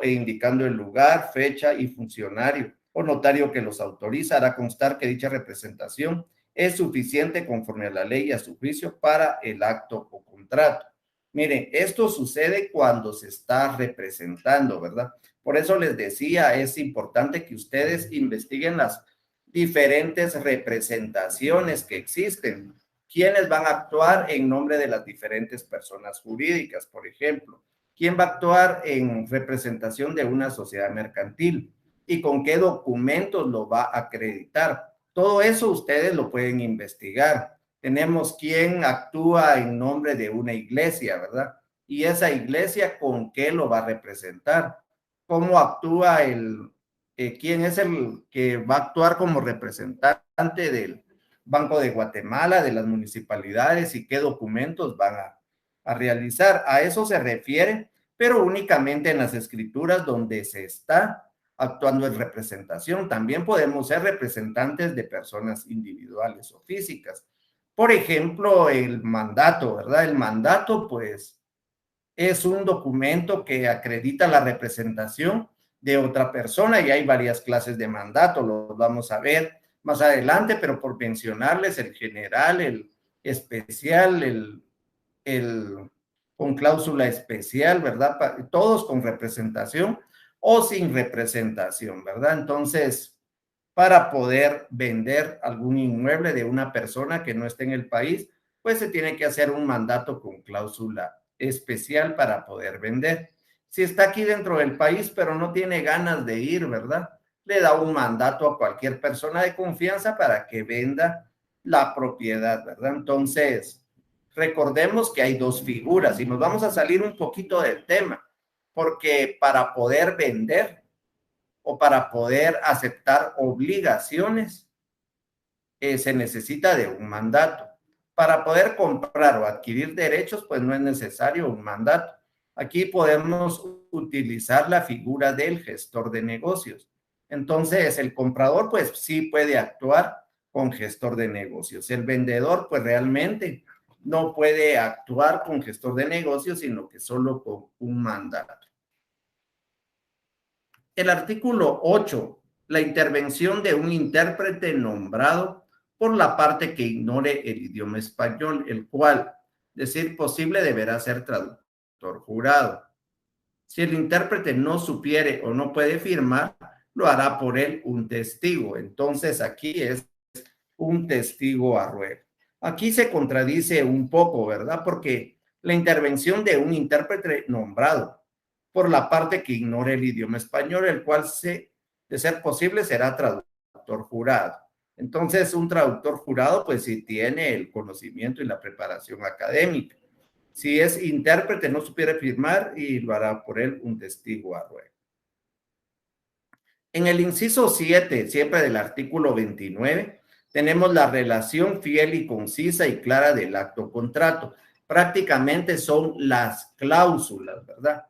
e indicando el lugar, fecha y funcionario o notario que los autoriza, hará constar que dicha representación es suficiente conforme a la ley y a su juicio para el acto o contrato. Miren, esto sucede cuando se está representando, ¿verdad? Por eso les decía, es importante que ustedes investiguen las diferentes representaciones que existen. ¿Quiénes van a actuar en nombre de las diferentes personas jurídicas, por ejemplo? ¿Quién va a actuar en representación de una sociedad mercantil? y con qué documentos lo va a acreditar. Todo eso ustedes lo pueden investigar. Tenemos quién actúa en nombre de una iglesia, ¿verdad? Y esa iglesia, ¿con qué lo va a representar? ¿Cómo actúa quién es el que va a actuar como representante del Banco de Guatemala, de las municipalidades y qué documentos van a realizar? A eso se refiere, pero únicamente en las escrituras donde se está actuando en representación. También podemos ser representantes de personas individuales o físicas. Por ejemplo, el mandato, ¿verdad? El mandato, pues, es un documento que acredita la representación de otra persona y hay varias clases de mandato, lo vamos a ver más adelante, pero por mencionarles el general, el especial, el con cláusula especial, ¿verdad? Todos con representación o sin representación, ¿verdad? Entonces, para poder vender algún inmueble de una persona que no esté en el país, pues se tiene que hacer un mandato con cláusula especial para poder vender. Si está aquí dentro del país, pero no tiene ganas de ir, ¿verdad? Le da un mandato a cualquier persona de confianza para que venda la propiedad, ¿verdad? Entonces, recordemos que hay dos figuras y nos vamos a salir un poquito del tema, porque para poder vender o para poder aceptar obligaciones, se necesita de un mandato. Para poder comprar o adquirir derechos, pues no es necesario un mandato. Aquí podemos utilizar la figura del gestor de negocios. Entonces, el comprador, pues sí puede actuar con gestor de negocios. El vendedor, pues realmente no puede actuar con gestor de negocios, sino que solo con un mandato. El artículo 8, la intervención de un intérprete nombrado por la parte que ignore el idioma español, el cual, de ser posible, deberá ser traductor jurado. Si el intérprete no supiere o no puede firmar, lo hará por él un testigo. Entonces aquí es un testigo a ruego. Aquí se contradice un poco, ¿verdad? Porque la intervención de un intérprete nombrado por la parte que ignore el idioma español, el cual, de ser posible, será traductor jurado. Entonces, un traductor jurado, pues sí tiene el conocimiento y la preparación académica. Si es intérprete, no supiera firmar y lo hará por él un testigo a ruego. En el inciso 7, siempre del artículo 29, tenemos la relación fiel y concisa y clara del acto contrato. Prácticamente son las cláusulas, ¿verdad?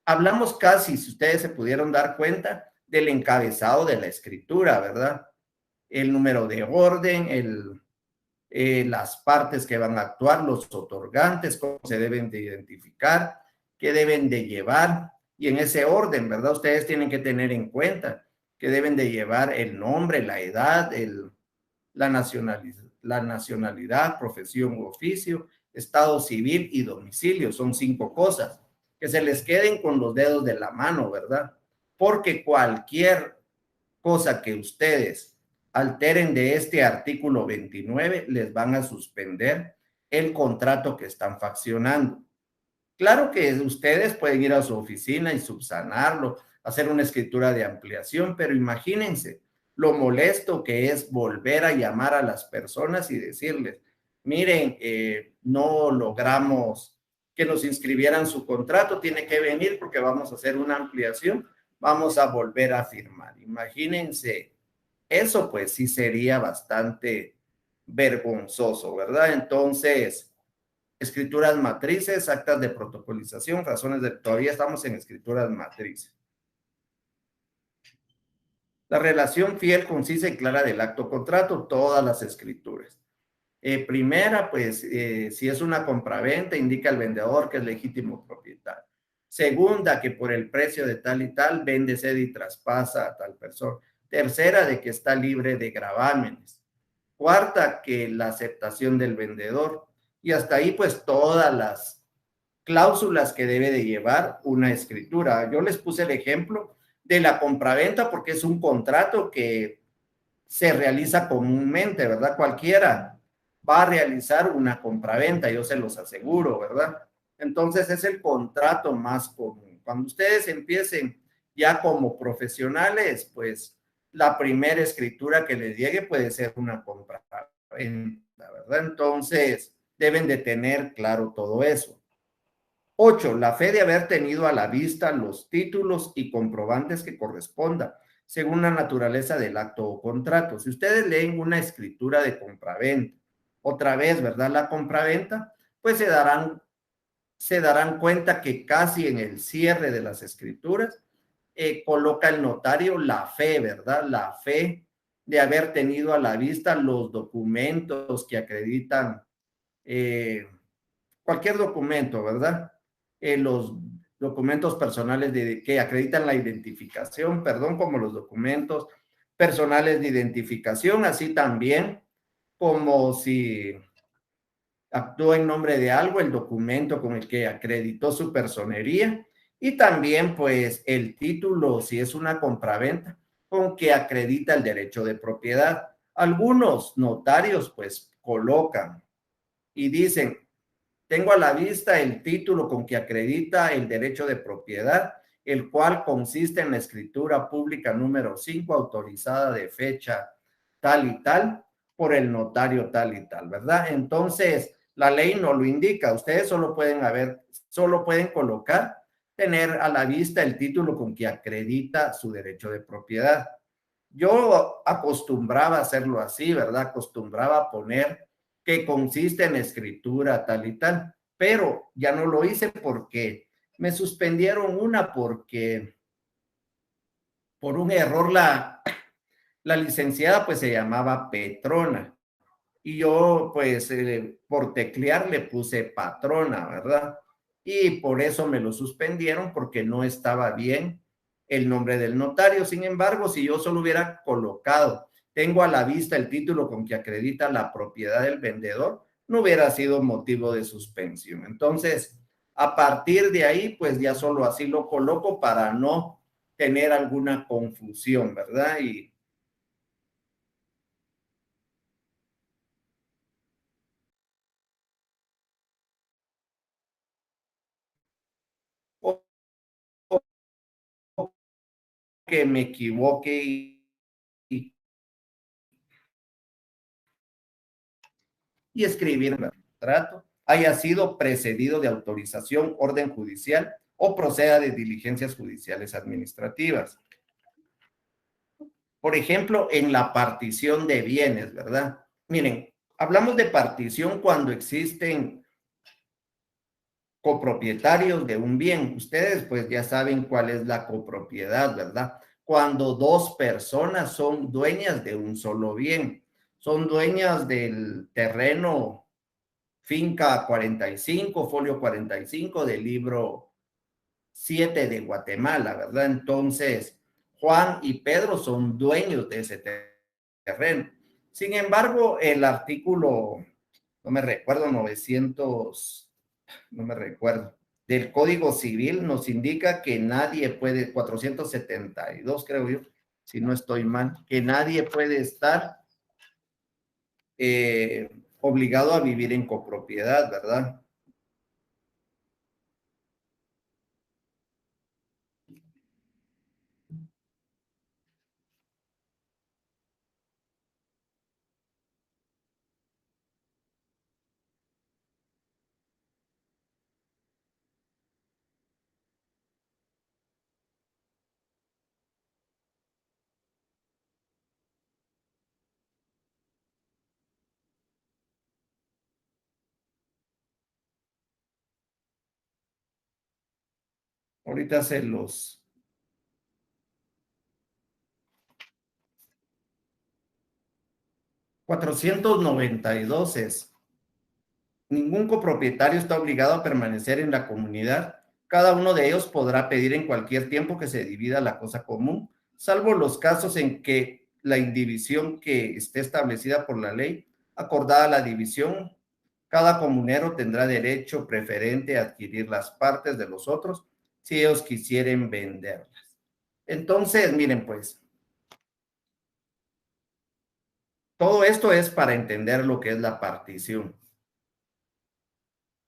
Hablamos casi, si ustedes se pudieron dar cuenta, del encabezado de la escritura, ¿verdad? El número de orden, las partes que van a actuar, los otorgantes, cómo se deben de identificar, qué deben de llevar, y en ese orden, ¿verdad? Ustedes tienen que tener en cuenta que deben de llevar el nombre, la edad, la nacionalidad, profesión u oficio, estado civil y domicilio. Son 5 cosas que se les queden con los dedos de la mano, ¿verdad? Porque cualquier cosa que ustedes alteren de este artículo 29, les van a suspender el contrato que están faccionando. Claro que ustedes pueden ir a su oficina y subsanarlo, hacer una escritura de ampliación, pero imagínense lo molesto que es volver a llamar a las personas y decirles, miren, no logramos que nos inscribieran su contrato, tiene que venir porque vamos a hacer una ampliación, vamos a volver a firmar. Imagínense, eso pues sí sería bastante vergonzoso, ¿verdad? Entonces, escrituras matrices, actas de protocolización, todavía estamos en escrituras matrices. La relación fiel, concisa y clara del acto contrato, todas las escrituras. Primera, pues, si es una compraventa, indica al vendedor que es legítimo propietario. Segunda, que por el precio de tal y tal, vende, cede y traspasa a tal persona. Tercera, de que está libre de gravámenes. Cuarta, que la aceptación del vendedor. Y hasta ahí, pues, todas las cláusulas que debe de llevar una escritura. Yo les puse el ejemplo de la compraventa porque es un contrato que se realiza comúnmente, ¿verdad? Cualquiera va a realizar una compraventa, yo se los aseguro, ¿verdad? Entonces es el contrato más común. Cuando ustedes empiecen Ya como profesionales, pues la primera escritura que les llegue puede ser una compra-venta, ¿verdad? Entonces, deben de tener claro todo eso. 8. La fe de haber tenido a la vista los títulos y comprobantes que corresponda, según la naturaleza del acto o contrato. Si ustedes leen una escritura de compraventa, otra vez, ¿verdad? La compraventa, pues se darán cuenta que casi en el cierre de las escrituras coloca el notario la fe, ¿verdad? La fe de haber tenido a la vista los documentos que acreditan cualquier documento, ¿verdad? Los documentos personales que acreditan la identificación, perdón, como los documentos personales de identificación, así también como si actúa en nombre de algo, el documento con el que acreditó su personería y también pues el título, si es una compraventa, con que acredita el derecho de propiedad. Algunos notarios pues colocan y dicen, tengo a la vista el título con que acredita el derecho de propiedad, el cual consiste en la escritura pública número 5, autorizada de fecha tal y tal, por el notario tal y tal, ¿verdad? Entonces, la ley no lo indica. Ustedes solo pueden colocar, tener a la vista el título con que acredita su derecho de propiedad. Yo acostumbraba a hacerlo así, ¿verdad? Acostumbraba a poner que consiste en escritura tal y tal, pero ya no lo hice porque me suspendieron una porque por un error la licenciada pues se llamaba Petrona y yo pues por teclear le puse patrona, ¿verdad? Y por eso me lo suspendieron porque no estaba bien el nombre del notario. Sin embargo, si yo solo hubiera colocado, tengo a la vista el título con que acredita la propiedad del vendedor, no hubiera sido motivo de suspensión. Entonces, a partir de ahí, pues ya solo así lo coloco para no tener alguna confusión, ¿verdad? Y o, o que me equivoque y escribir el contrato haya sido precedido de autorización, orden judicial o proceda de diligencias judiciales administrativas. Por ejemplo, en la partición de bienes, ¿verdad? Miren, hablamos de partición cuando existen copropietarios de un bien. Ustedes pues ya saben cuál es la copropiedad, ¿verdad? Cuando dos personas son dueñas de un solo bien, son dueñas del terreno finca 45, folio 45 del libro 7 de Guatemala, ¿verdad? Entonces, Juan y Pedro son dueños de ese terreno. Sin embargo, el artículo, no me recuerdo, 900, no me recuerdo, del Código Civil nos indica que nadie puede, 472 creo yo, si no estoy mal, que nadie puede estar obligado a vivir en copropiedad, ¿verdad? Ahorita se los 492 es, ningún copropietario está obligado a permanecer en la comunidad. Cada uno de ellos podrá pedir en cualquier tiempo que se divida la cosa común, salvo los casos en que la indivisión que esté establecida por la ley, acordada la división, cada comunero tendrá derecho preferente a adquirir las partes de los otros si ellos quisieren venderlas. Entonces, miren pues, todo esto es para entender lo que es la partición.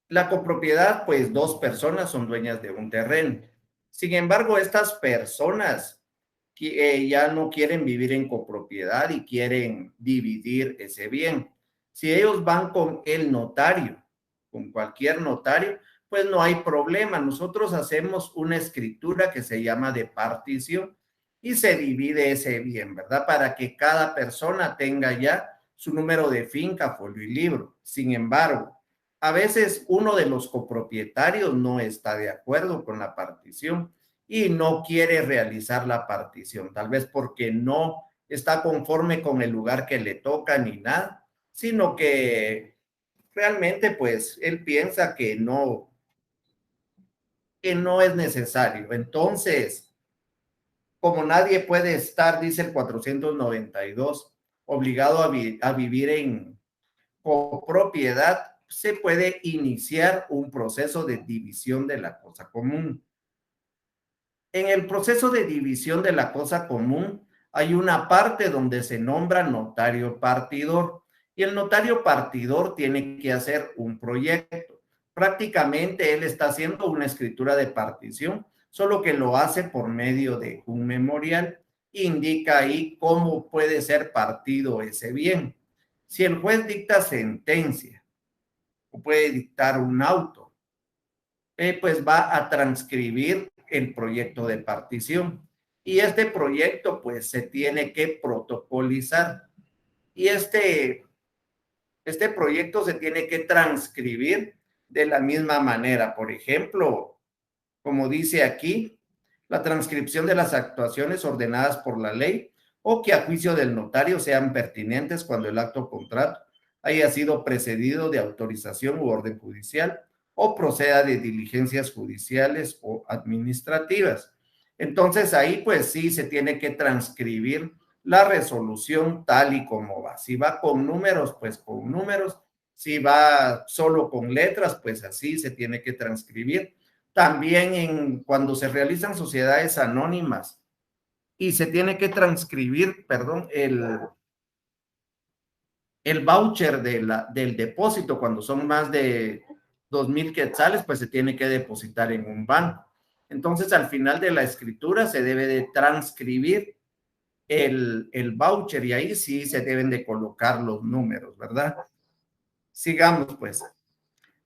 La copropiedad, pues dos personas son dueñas de un terreno. Sin embargo, estas personas ya no quieren vivir en copropiedad y quieren dividir ese bien. Si ellos van con el notario, con cualquier notario, pues no hay problema. Nosotros hacemos una escritura que se llama de partición y se divide ese bien, ¿verdad? Para que cada persona tenga ya su número de finca, folio y libro. Sin embargo, a veces uno de los copropietarios no está de acuerdo con la partición y no quiere realizar la partición, tal vez porque no está conforme con el lugar que le toca ni nada, sino que realmente pues él piensa que no es necesario. Entonces, como nadie puede estar, dice el 492, obligado a vivir en copropiedad, se puede iniciar un proceso de división de la cosa común. En el proceso de división de la cosa común hay una parte donde se nombra notario partidor y el notario partidor tiene que hacer un proyecto. Prácticamente él está haciendo una escritura de partición, solo que lo hace por medio de un memorial. Indica ahí cómo puede ser partido ese bien. Si el juez dicta sentencia o puede dictar un auto, pues va a transcribir el proyecto de partición. Y este proyecto pues se tiene que protocolizar. Y este proyecto se tiene que transcribir de la misma manera. Por ejemplo, como dice aquí, la transcripción de las actuaciones ordenadas por la ley o que a juicio del notario sean pertinentes cuando el acto o contrato haya sido precedido de autorización u orden judicial o proceda de diligencias judiciales o administrativas. Entonces ahí pues sí se tiene que transcribir la resolución tal y como va. Si va con números, pues con números. Si va solo con letras, pues así se tiene que transcribir. También cuando se realizan sociedades anónimas y se tiene que transcribir, perdón, el voucher del depósito, cuando son más de 2,000 quetzales, pues se tiene que depositar en un banco. Entonces, al final de la escritura se debe de transcribir el voucher y ahí sí se deben de colocar los números, ¿verdad? Sigamos, pues.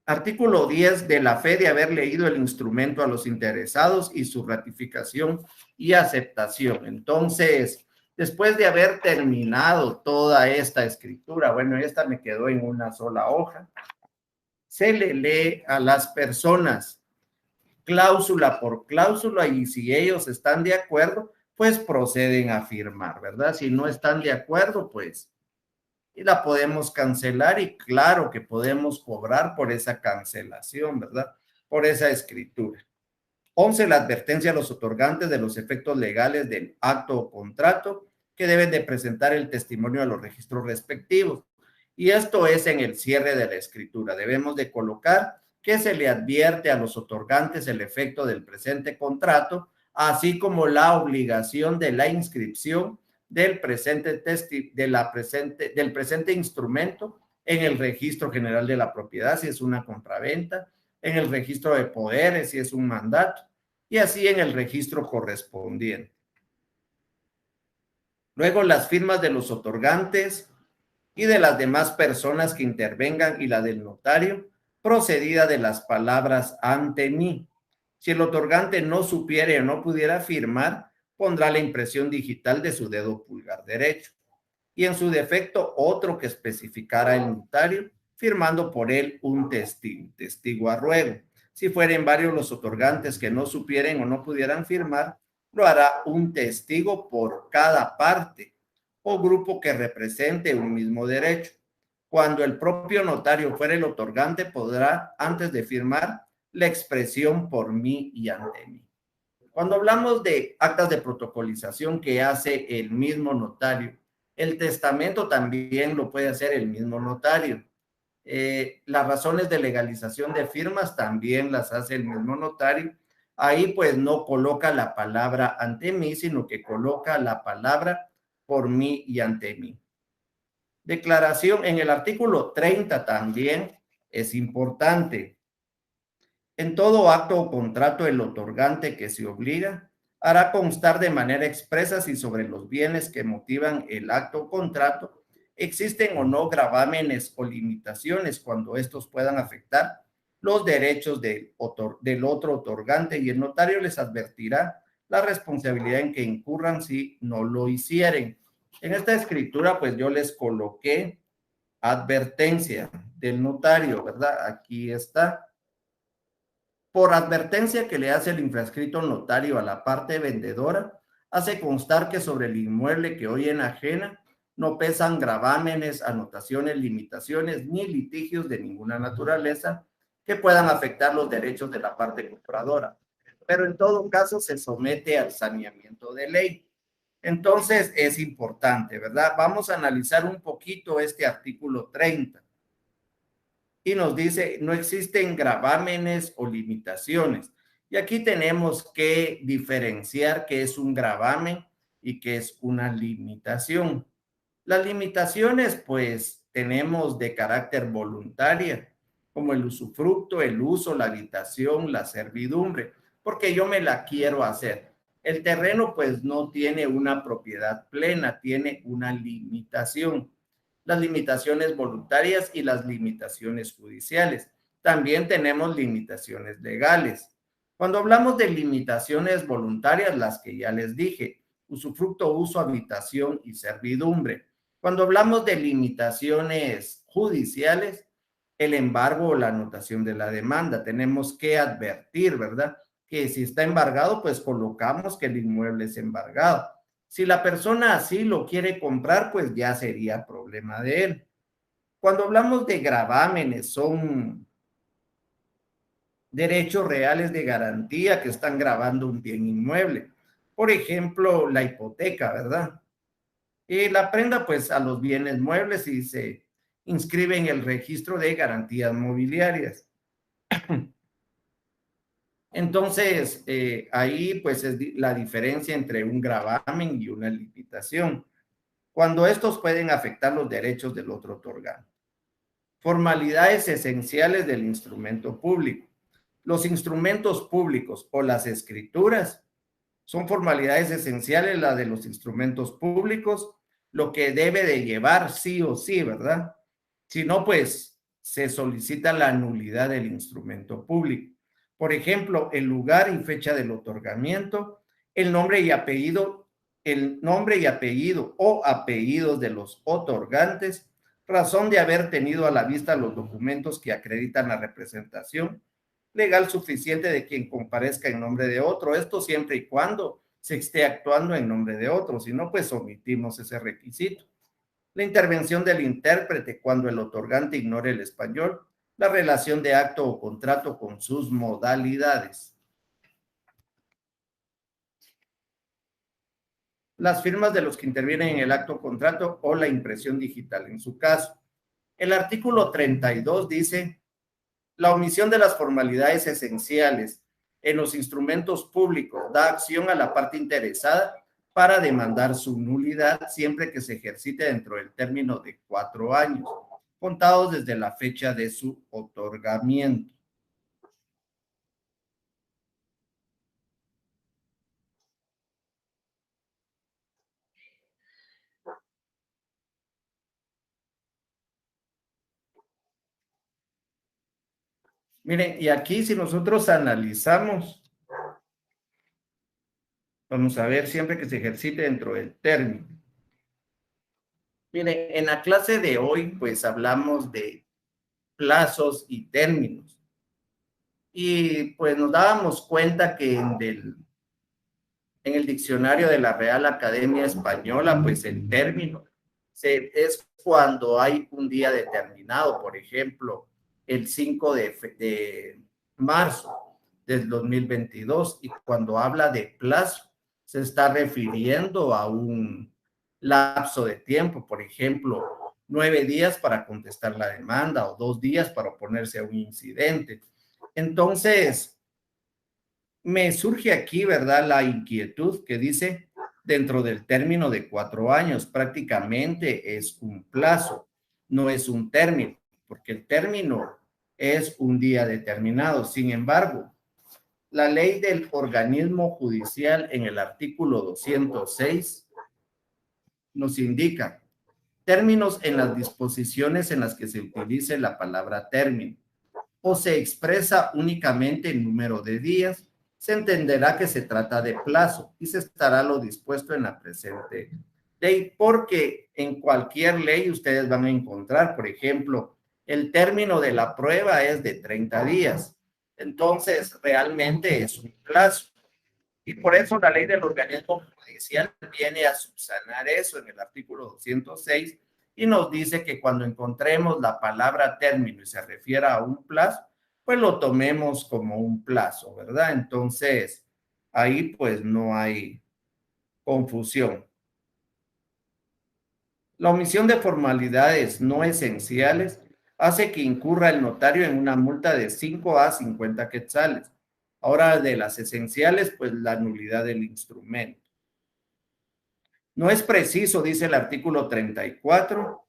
Artículo 10 de la fe de haber leído el instrumento a los interesados y su ratificación y aceptación. Entonces, después de haber terminado toda esta escritura, bueno, esta me quedó en una sola hoja, se le lee a las personas cláusula por cláusula y si ellos están de acuerdo, pues proceden a firmar, ¿verdad? Si no están de acuerdo, pues y la podemos cancelar y claro que podemos cobrar por esa cancelación, ¿verdad? Por esa escritura. 11. La advertencia a los otorgantes de los efectos legales del acto o contrato que deben de presentar el testimonio a los registros respectivos. Y esto es en el cierre de la escritura. Debemos de colocar que se le advierte a los otorgantes el efecto del presente contrato, así como la obligación de la inscripción del presente instrumento en el registro general de la propiedad, si es una compraventa, en el registro de poderes, si es un mandato, y así en el registro correspondiente. Luego, las firmas de los otorgantes y de las demás personas que intervengan y la del notario, procedida de las palabras ante mí. Si el otorgante no supiere o no pudiera firmar, pondrá la impresión digital de su dedo pulgar derecho. Y en su defecto, otro que especificara el notario, firmando por él un testigo a ruego. Si fueren varios los otorgantes que no supieren o no pudieran firmar, lo hará un testigo por cada parte o grupo que represente un mismo derecho. Cuando el propio notario fuera el otorgante, podrá, antes de firmar, la expresión por mí y ante mí. Cuando hablamos de actas de protocolización que hace el mismo notario, el testamento también lo puede hacer el mismo notario. Las razones de legalización de firmas también las hace el mismo notario. Ahí pues no coloca la palabra ante mí, sino que coloca la palabra por mí y ante mí. Declaración en el artículo 30 también es importante. En todo acto o contrato, el otorgante que se obliga hará constar de manera expresa si sobre los bienes que motivan el acto o contrato existen o no gravámenes o limitaciones cuando estos puedan afectar los derechos del otro otorgante, y el notario les advertirá la responsabilidad en que incurran si no lo hicieren. En esta escritura, pues yo les coloqué advertencia del notario, ¿verdad? Aquí está. Por advertencia que le hace el infrascrito notario a la parte vendedora, hace constar que sobre el inmueble que hoy enajena no pesan gravámenes, anotaciones, limitaciones ni litigios de ninguna naturaleza que puedan afectar los derechos de la parte compradora, pero en todo caso se somete al saneamiento de ley. Entonces es importante, ¿verdad? Vamos a analizar un poquito este artículo 30 y nos dice, no existen gravámenes o limitaciones. Y aquí tenemos que diferenciar qué es un gravamen y qué es una limitación. Las limitaciones, pues, tenemos de carácter voluntaria, como el usufructo, el uso, la habitación, la servidumbre, porque yo me la quiero hacer. El terreno, pues, no tiene una propiedad plena, tiene una limitación. Las limitaciones voluntarias y las limitaciones judiciales. También tenemos limitaciones legales. Cuando hablamos de limitaciones voluntarias, las que ya les dije, usufructo, uso, habitación y servidumbre. Cuando hablamos de limitaciones judiciales, el embargo o la anotación de la demanda, tenemos que advertir, ¿verdad? Que si está embargado, pues colocamos que el inmueble es embargado. Si la persona así lo quiere comprar, pues ya sería problema de él. Cuando hablamos de gravámenes, son derechos reales de garantía que están gravando un bien inmueble. Por ejemplo, la hipoteca, ¿verdad? Y la prenda, pues, a los bienes muebles y se inscribe en el registro de garantías mobiliarias. Entonces, ahí, pues, es la diferencia entre un gravamen y una limitación, cuando estos pueden afectar los derechos del otro otorgante. Formalidades esenciales del instrumento público. Los instrumentos públicos o las escrituras son formalidades esenciales, la de los instrumentos públicos, lo que debe de llevar sí o sí, ¿verdad? Si no, pues se solicita la nulidad del instrumento público. Por ejemplo, el lugar y fecha del otorgamiento, el nombre y apellido o apellidos de los otorgantes, razón de haber tenido a la vista los documentos que acreditan la representación legal suficiente de quien comparezca en nombre de otro. Esto siempre y cuando se esté actuando en nombre de otro, si no, pues omitimos ese requisito. La intervención del intérprete cuando el otorgante ignore el español, la relación de acto o contrato con sus modalidades. Las firmas de los que intervienen en el acto o contrato o la impresión digital en su caso. El artículo 32 dice: la omisión de las formalidades esenciales en los instrumentos públicos da acción a la parte interesada para demandar su nulidad siempre que se ejercite dentro del término de 4 años, contados desde la fecha de su otorgamiento. Miren, y aquí si nosotros analizamos, vamos a ver siempre que se ejercite dentro del término. Miren, en la clase de hoy, pues hablamos de plazos y términos. Y pues nos dábamos cuenta que en el diccionario de la Real Academia Española, pues el término es cuando hay un día determinado, por ejemplo, el 5 de marzo del 2022, y cuando habla de plazo, se está refiriendo a un lapso de tiempo, por ejemplo, 9 días para contestar la demanda o 2 días para oponerse a un incidente. Entonces, me surge aquí, ¿verdad? La inquietud que dice dentro del término de 4 años, prácticamente es un plazo, no es un término, porque el término es un día determinado. Sin embargo, la ley del organismo judicial en el artículo 206 nos indica términos en las disposiciones en las que se utilice la palabra término o se expresa únicamente en número de días, se entenderá que se trata de plazo y se estará lo dispuesto en la presente ley, porque en cualquier ley ustedes van a encontrar, por ejemplo, el término de la prueba es de 30 días. Entonces, realmente es un plazo. Y por eso la ley del organismo judicial viene a subsanar eso en el artículo 206 y nos dice que cuando encontremos la palabra término y se refiera a un plazo, pues lo tomemos como un plazo, ¿verdad? Entonces, ahí pues no hay confusión. La omisión de formalidades no esenciales hace que incurra el notario en una multa de 5 a 50 quetzales. Ahora, de las esenciales, pues la nulidad del instrumento. No es preciso, dice el artículo 34,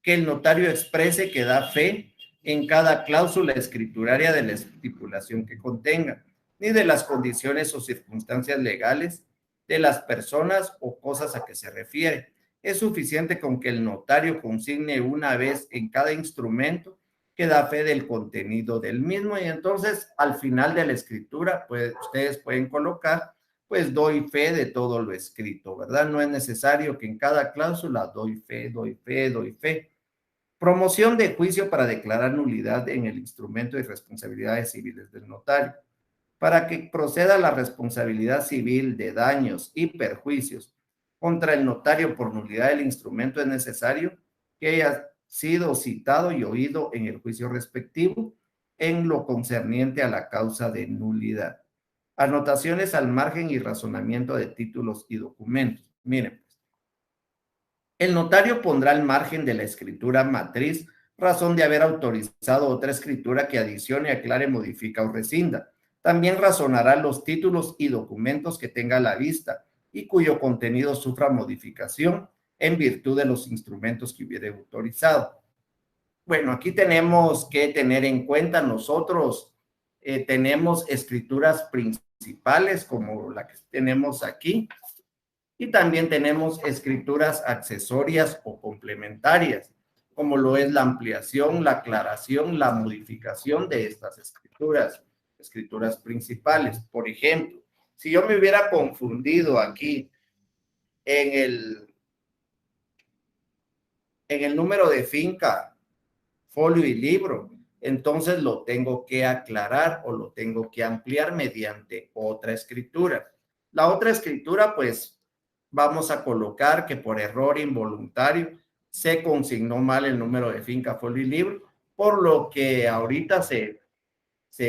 que el notario exprese que da fe en cada cláusula escrituraria de la estipulación que contenga, ni de las condiciones o circunstancias legales de las personas o cosas a que se refiere. Es suficiente con que el notario consigne una vez en cada instrumento que da fe del contenido del mismo y entonces al final de la escritura, pues ustedes pueden colocar pues doy fe de todo lo escrito, ¿verdad? No es necesario que en cada cláusula doy fe, doy fe, doy fe. Promoción de juicio para declarar nulidad en el instrumento de responsabilidades civiles del notario. Para que proceda la responsabilidad civil de daños y perjuicios contra el notario por nulidad del instrumento es necesario que haya sido citado y oído en el juicio respectivo en lo concerniente a la causa de nulidad. Anotaciones al margen y razonamiento de títulos y documentos. Miren, el notario pondrá al margen de la escritura matriz razón de haber autorizado otra escritura que adicione, aclare, modifica o rescinda. También razonará los títulos y documentos que tenga a la vista y cuyo contenido sufra modificación en virtud de los instrumentos que hubiere autorizado. Bueno, aquí tenemos que tener en cuenta nosotros, tenemos escrituras principales como la que tenemos aquí, y también tenemos escrituras accesorias o complementarias, como lo es la ampliación, la aclaración, la modificación de estas escrituras, escrituras principales. Por ejemplo, si yo me hubiera confundido aquí en el número de finca, folio y libro, entonces lo tengo que aclarar o lo tengo que ampliar mediante otra escritura. La otra escritura, pues, vamos a colocar que por error involuntario se consignó mal el número de finca, folio y libro, por lo que ahorita se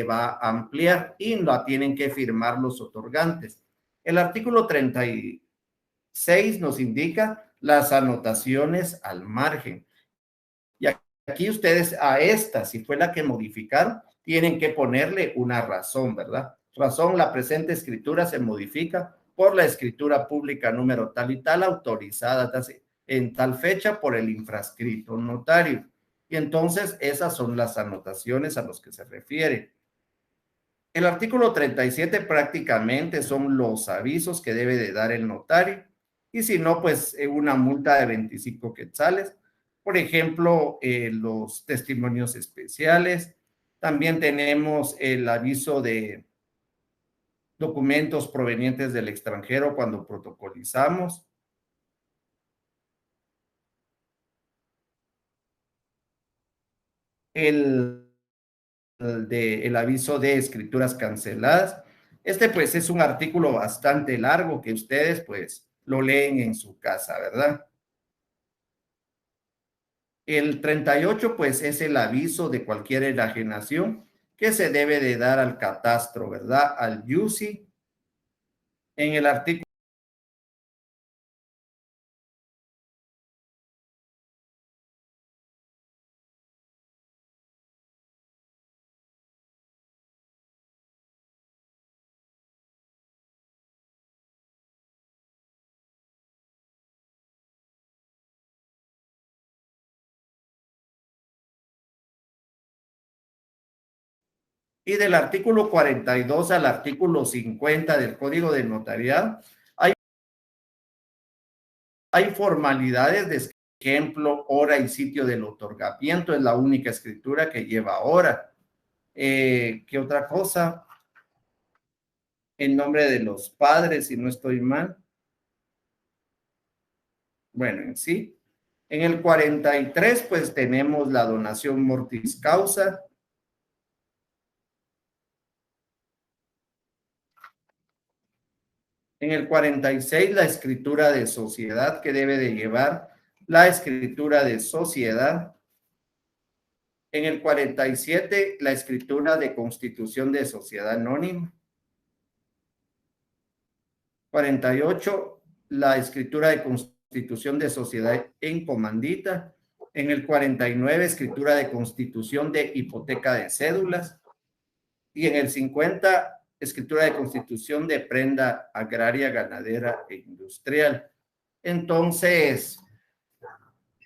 va a ampliar y la tienen que firmar los otorgantes. El artículo 36 nos indica las anotaciones al margen. Y aquí ustedes a esta, si fue la que modificaron, tienen que ponerle una razón, ¿verdad? Razón, la presente escritura se modifica por la escritura pública número tal y tal, autorizada en tal fecha por el infrascrito notario. Y entonces esas son las anotaciones a los que se refiere. El artículo 37 prácticamente son los avisos que debe de dar el notario y si no, pues una multa de 25 quetzales. Por ejemplo, los testimonios especiales. También tenemos el aviso de documentos provenientes del extranjero cuando protocolizamos. El el aviso de escrituras canceladas. Este pues es un artículo bastante largo que ustedes pues lo leen en su casa, ¿verdad? El 38 pues es el aviso de cualquier enajenación que se debe de dar al catastro, ¿verdad? Al YUSI. En el artículo Y del artículo 42 al artículo 50 del Código de Notariado, hay formalidades de ejemplo, hora y sitio del otorgamiento, es la única escritura que lleva hora. ¿Qué otra cosa? En nombre de los padres, si no estoy mal. Bueno, en sí. En el 43, pues tenemos la donación mortis causa. En el 46, la escritura de sociedad que debe de llevar la escritura de sociedad. En el 47, la escritura de constitución de sociedad anónima. 48, la escritura de constitución de sociedad en comandita. En el 49, escritura de constitución de hipoteca de cédulas. Y en el 50, escritura de constitución de prenda agraria, ganadera e industrial. Entonces,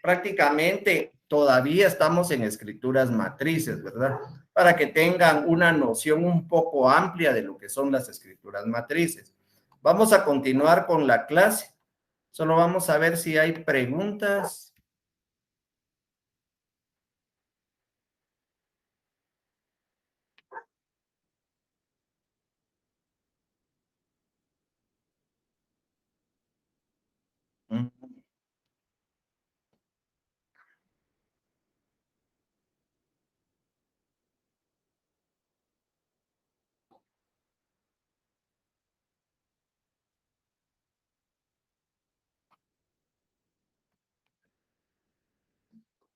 prácticamente todavía estamos en escrituras matrices, ¿verdad? Para que tengan una noción un poco amplia de lo que son las escrituras matrices. Vamos a continuar con la clase. Solo vamos a ver si hay preguntas.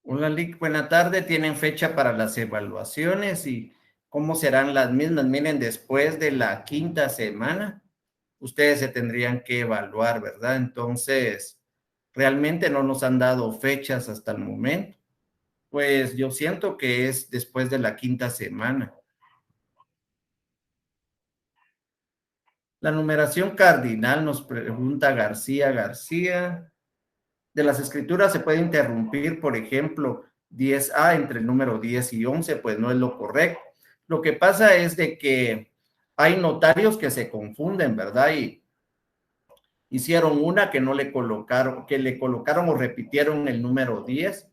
Hola, Lick, buena tarde. ¿Tienen fecha para las evaluaciones y cómo serán las mismas? Miren, después de la quinta semana, ustedes se tendrían que evaluar, ¿verdad? Entonces, realmente no nos han dado fechas hasta el momento. Pues yo siento que es después de la quinta semana. La numeración cardinal nos pregunta García García. De las escrituras se puede interrumpir, por ejemplo, 10A entre el número 10 y 11, pues no es lo correcto. Lo que pasa es de que hay notarios que se confunden, ¿verdad? Y hicieron una que no le colocaron, que le colocaron o repitieron el número 10.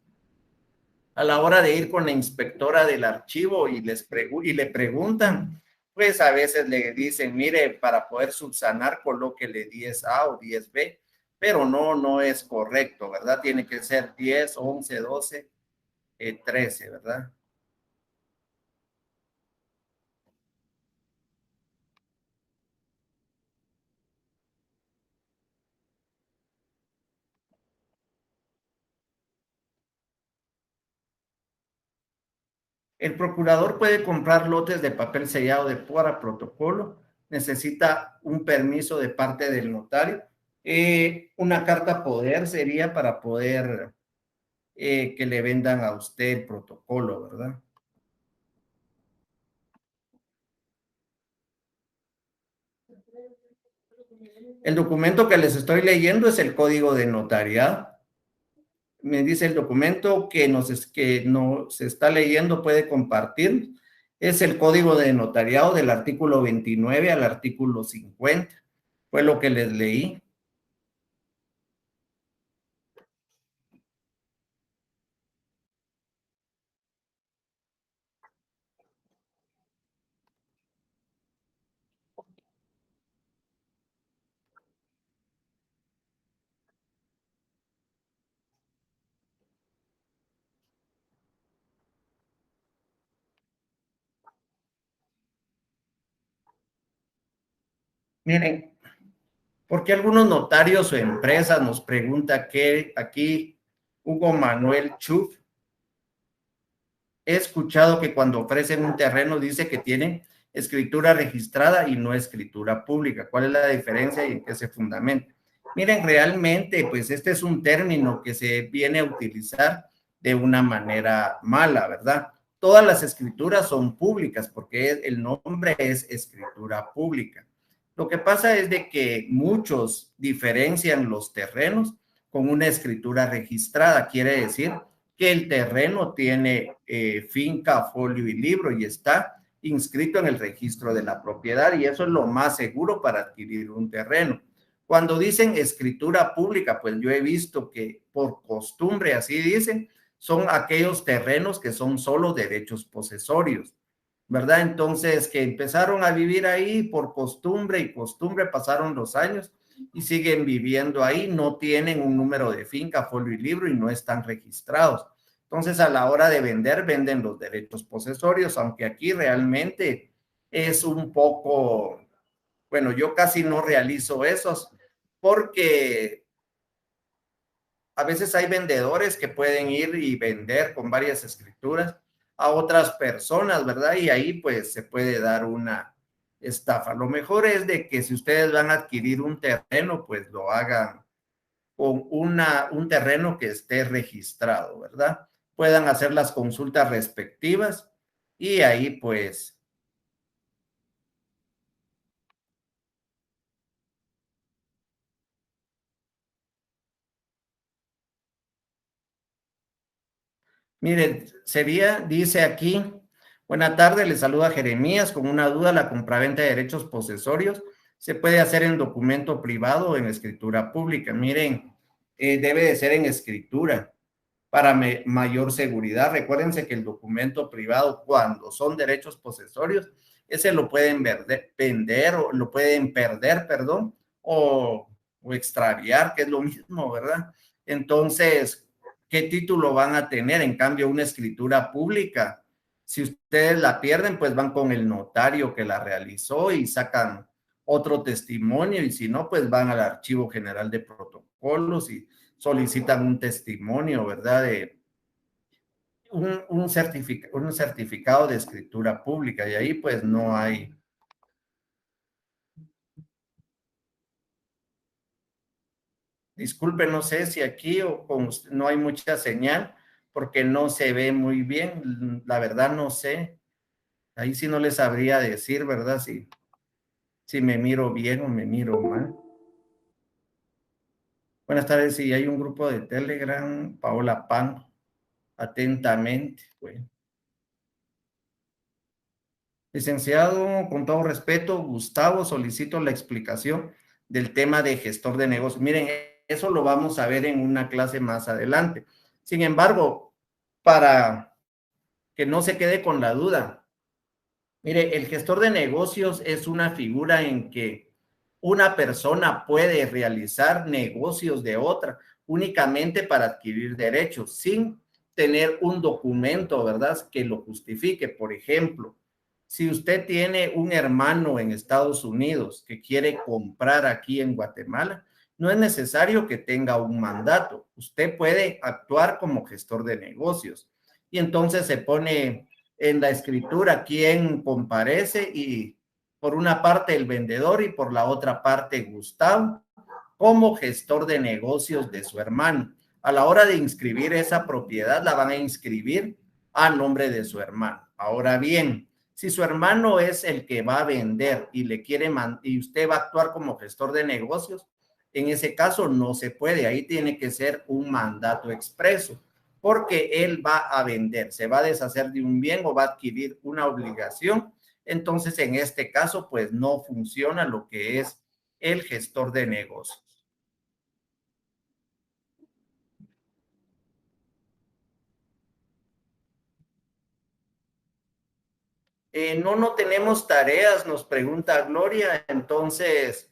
A la hora de ir con la inspectora del archivo y le preguntan, pues a veces le dicen, mire, para poder subsanar, colóquele 10A o 10B, pero no es correcto, ¿verdad? Tiene que ser 10, 11, 12, 13, ¿verdad? El procurador puede comprar lotes de papel sellado de para protocolo, necesita un permiso de parte del notario. Una carta poder sería para poder que le vendan a usted el protocolo, ¿verdad? El documento que les estoy leyendo es el código de notariado. Me dice el documento que nos está leyendo, puede compartir. Es el código de notariado del artículo 29 al artículo 50. Fue lo que les leí. Miren, porque algunos notarios o empresas nos preguntan que aquí Hugo Manuel Chuf, he escuchado que cuando ofrecen un terreno dice que tienen escritura registrada y no escritura pública. ¿Cuál es la diferencia y en qué se fundamenta? Miren, realmente, pues este es un término que se viene a utilizar de una manera mala, ¿verdad? Todas las escrituras son públicas porque el nombre es escritura pública. Lo que pasa es de que muchos diferencian los terrenos con una escritura registrada. Quiere decir que el terreno tiene finca, folio y libro y está inscrito en el registro de la propiedad, y eso es lo más seguro para adquirir un terreno. Cuando dicen escritura pública, pues yo he visto que por costumbre, así dicen, son aquellos terrenos que son solo derechos posesorios, ¿verdad? Entonces, que empezaron a vivir ahí por costumbre y costumbre, pasaron los años y siguen viviendo ahí, no tienen un número de finca, folio y libro y no están registrados. Entonces, a la hora de vender, venden los derechos posesorios, aunque aquí realmente es un poco, bueno, yo casi no realizo esos porque a veces hay vendedores que pueden ir y vender con varias escrituras a otras personas, ¿verdad? Y ahí pues se puede dar una estafa. Lo mejor es de que si ustedes van a adquirir un terreno, pues lo hagan con un terreno que esté registrado, ¿verdad? Puedan hacer las consultas respectivas y ahí pues, miren, sería, dice aquí, buena tarde, le saluda Jeremías con una duda, la compraventa de derechos posesorios se puede hacer en documento privado o en escritura pública. Miren, debe de ser en escritura para mayor seguridad. Recuérdense que el documento privado, cuando son derechos posesorios, ese lo pueden vender o lo pueden perder, perdón, o extraviar, que es lo mismo, ¿verdad? Entonces, ¿qué título van a tener? En cambio, una escritura pública, si ustedes la pierden, pues van con el notario que la realizó y sacan otro testimonio, y si no, pues van al Archivo General de Protocolos y solicitan un testimonio, ¿verdad? De un certificado de escritura pública, y ahí pues no hay. Disculpe, no sé si aquí o con no hay mucha señal porque no se ve muy bien, la verdad no sé, ahí sí no les sabría decir, ¿verdad? Si me miro bien o me miro mal. Buenas tardes, si hay un grupo de Telegram, Paola Pan, atentamente, bueno. Licenciado, con todo respeto, Gustavo, solicito la explicación del tema de gestor de negocios. Miren, eso lo vamos a ver en una clase más adelante. Sin embargo, para que no se quede con la duda, mire, el gestor de negocios es una figura en que una persona puede realizar negocios de otra únicamente para adquirir derechos sin tener un documento, ¿verdad?, que lo justifique. Por ejemplo, si usted tiene un hermano en Estados Unidos que quiere comprar aquí en Guatemala, no es necesario que tenga un mandato. Usted puede actuar como gestor de negocios y entonces se pone en la escritura quién comparece, y por una parte el vendedor y por la otra parte Gustavo como gestor de negocios de su hermano. A la hora de inscribir esa propiedad la van a inscribir a nombre de su hermano. Ahora bien, si su hermano es el que va a vender y le quiere y usted va a actuar como gestor de negocios, en ese caso no se puede, ahí tiene que ser un mandato expreso, porque él va a vender, se va a deshacer de un bien o va a adquirir una obligación. Entonces, en este caso, pues no funciona lo que es el gestor de negocios. No, no tenemos tareas, nos pregunta Gloria. Entonces,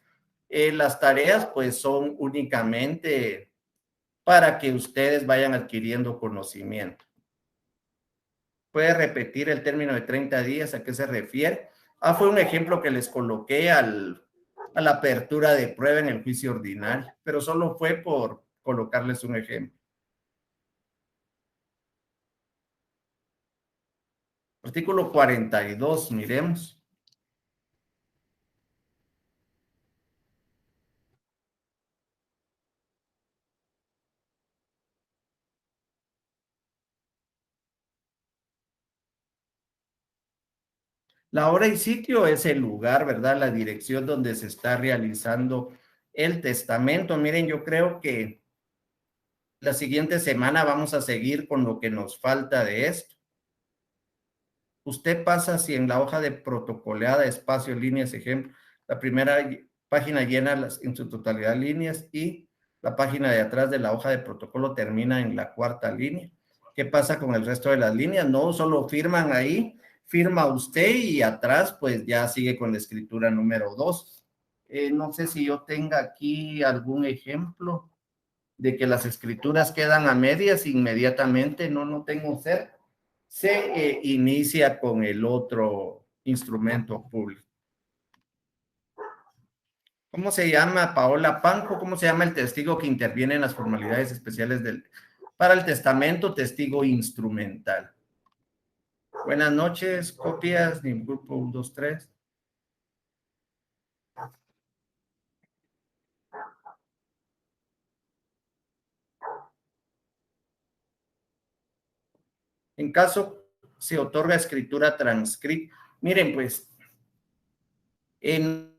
las tareas pues son únicamente para que ustedes vayan adquiriendo conocimiento. ¿Puede repetir el término de 30 días? ¿A qué se refiere? Fue un ejemplo que les coloqué a la apertura de prueba en el juicio ordinario, pero solo fue por colocarles un ejemplo. Artículo 42, miremos. La hora y sitio es el lugar, ¿verdad? La dirección donde se está realizando el testamento. Miren, yo creo que la siguiente semana vamos a seguir con lo que nos falta de esto. usted pasa si en la hoja de protocoleada, espacio, líneas, ejemplo, la primera página llena en su totalidad líneas y la página de atrás de la hoja de protocolo termina en la cuarta línea. ¿Qué pasa con el resto de las líneas? No solo firman ahí, firma usted y atrás pues ya sigue con la escritura número 2. No sé si yo tenga aquí algún ejemplo de que las escrituras quedan a medias inmediatamente, no tengo cerca. Se inicia con el otro instrumento público. ¿Cómo se llama, Paola Panco? ¿Cómo se llama el testigo que interviene en las formalidades especiales para el testamento? Testigo instrumental. Buenas noches, copias, del grupo 1, 2, 3. En caso se otorga escritura transcrita. Miren, pues,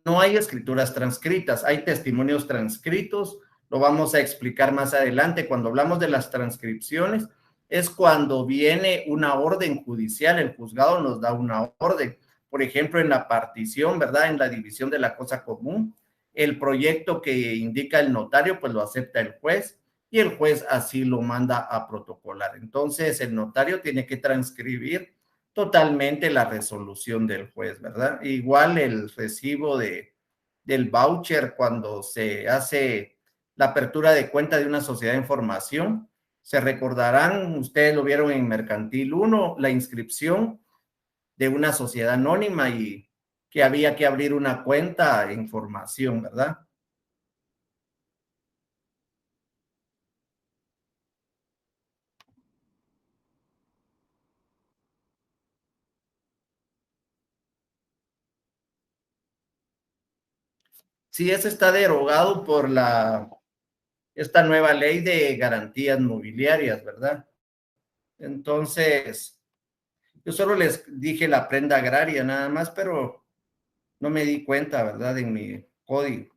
no hay escrituras transcritas, hay testimonios transcritos, lo vamos a explicar más adelante. Cuando hablamos de las transcripciones, es cuando viene una orden judicial, el juzgado nos da una orden, por ejemplo, en la partición, ¿verdad? En la división de la cosa común, el proyecto que indica el notario, pues lo acepta el juez y el juez así lo manda a protocolar. Entonces, el notario tiene que transcribir totalmente la resolución del juez, ¿verdad? Igual el recibo del voucher cuando se hace la apertura de cuenta de una sociedad de información. Se recordarán, ustedes lo vieron en Mercantil 1, la inscripción de una sociedad anónima y que había que abrir una cuenta en formación, ¿verdad? Sí, ese está derogado por esta nueva ley de garantías mobiliarias, ¿verdad? Entonces, yo solo les dije la prenda agraria nada más, pero no me di cuenta, ¿verdad? En mi código.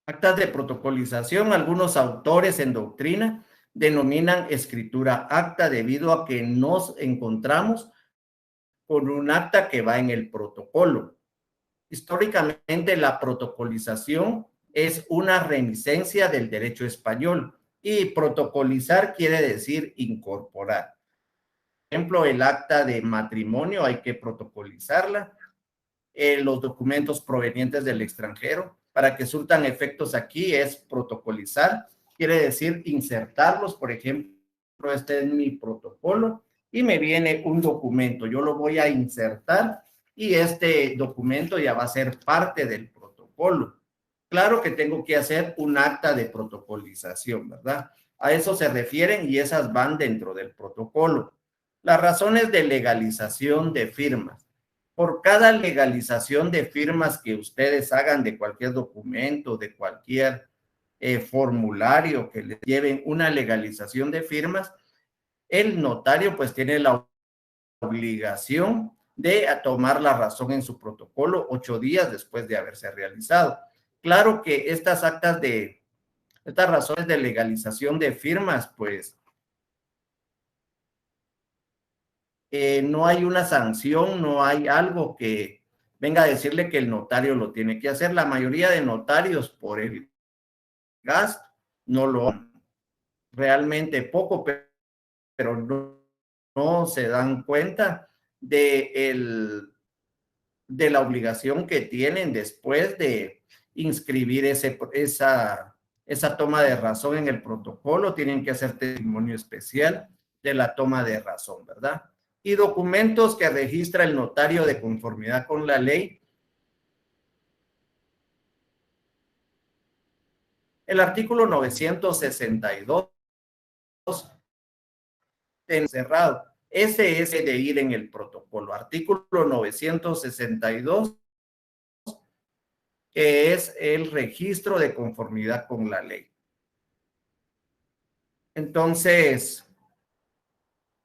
Actas de protocolización, algunos autores en doctrina denominan escritura acta debido a que nos encontramos con un acta que va en el protocolo. Históricamente, la protocolización es una reminiscencia del derecho español y protocolizar quiere decir incorporar. Por ejemplo, el acta de matrimonio hay que protocolizarla, los documentos provenientes del extranjero, para que surtan efectos aquí es protocolizar, quiere decir insertarlos, por ejemplo, este es mi protocolo y me viene un documento, yo lo voy a insertar y este documento ya va a ser parte del protocolo. Claro que tengo que hacer un acta de protocolización, ¿verdad? A eso se refieren y esas van dentro del protocolo. Las razones de legalización de firmas. Por cada legalización de firmas que ustedes hagan de cualquier documento, de cualquier formulario que les lleven una legalización de firmas, el notario pues tiene la obligación de tomar la razón en su protocolo 8 días después de haberse realizado. Claro que estas razones de legalización de firmas, pues no hay una sanción, no hay algo que venga a decirle que el notario lo tiene que hacer. La mayoría de notarios por el gasto no lo han realmente poco, pero no se dan cuenta de la obligación que tienen después de inscribir esa toma de razón en el protocolo. Tienen que hacer testimonio especial de la toma de razón, ¿verdad? Y documentos que registra el notario de conformidad con la ley. El artículo 962 encerrado. Ese es de ir en el protocolo. Artículo 962, que es el registro de conformidad con la ley. Entonces,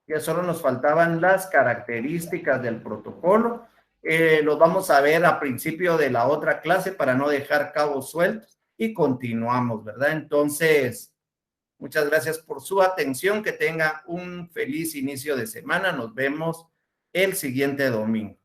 ya solo nos faltaban las características del protocolo. Los vamos a ver a principio de la otra clase para no dejar cabos sueltos y continuamos, ¿verdad? Entonces, Muchas gracias por su atención. Que tengan un feliz inicio de semana. Nos vemos el siguiente domingo.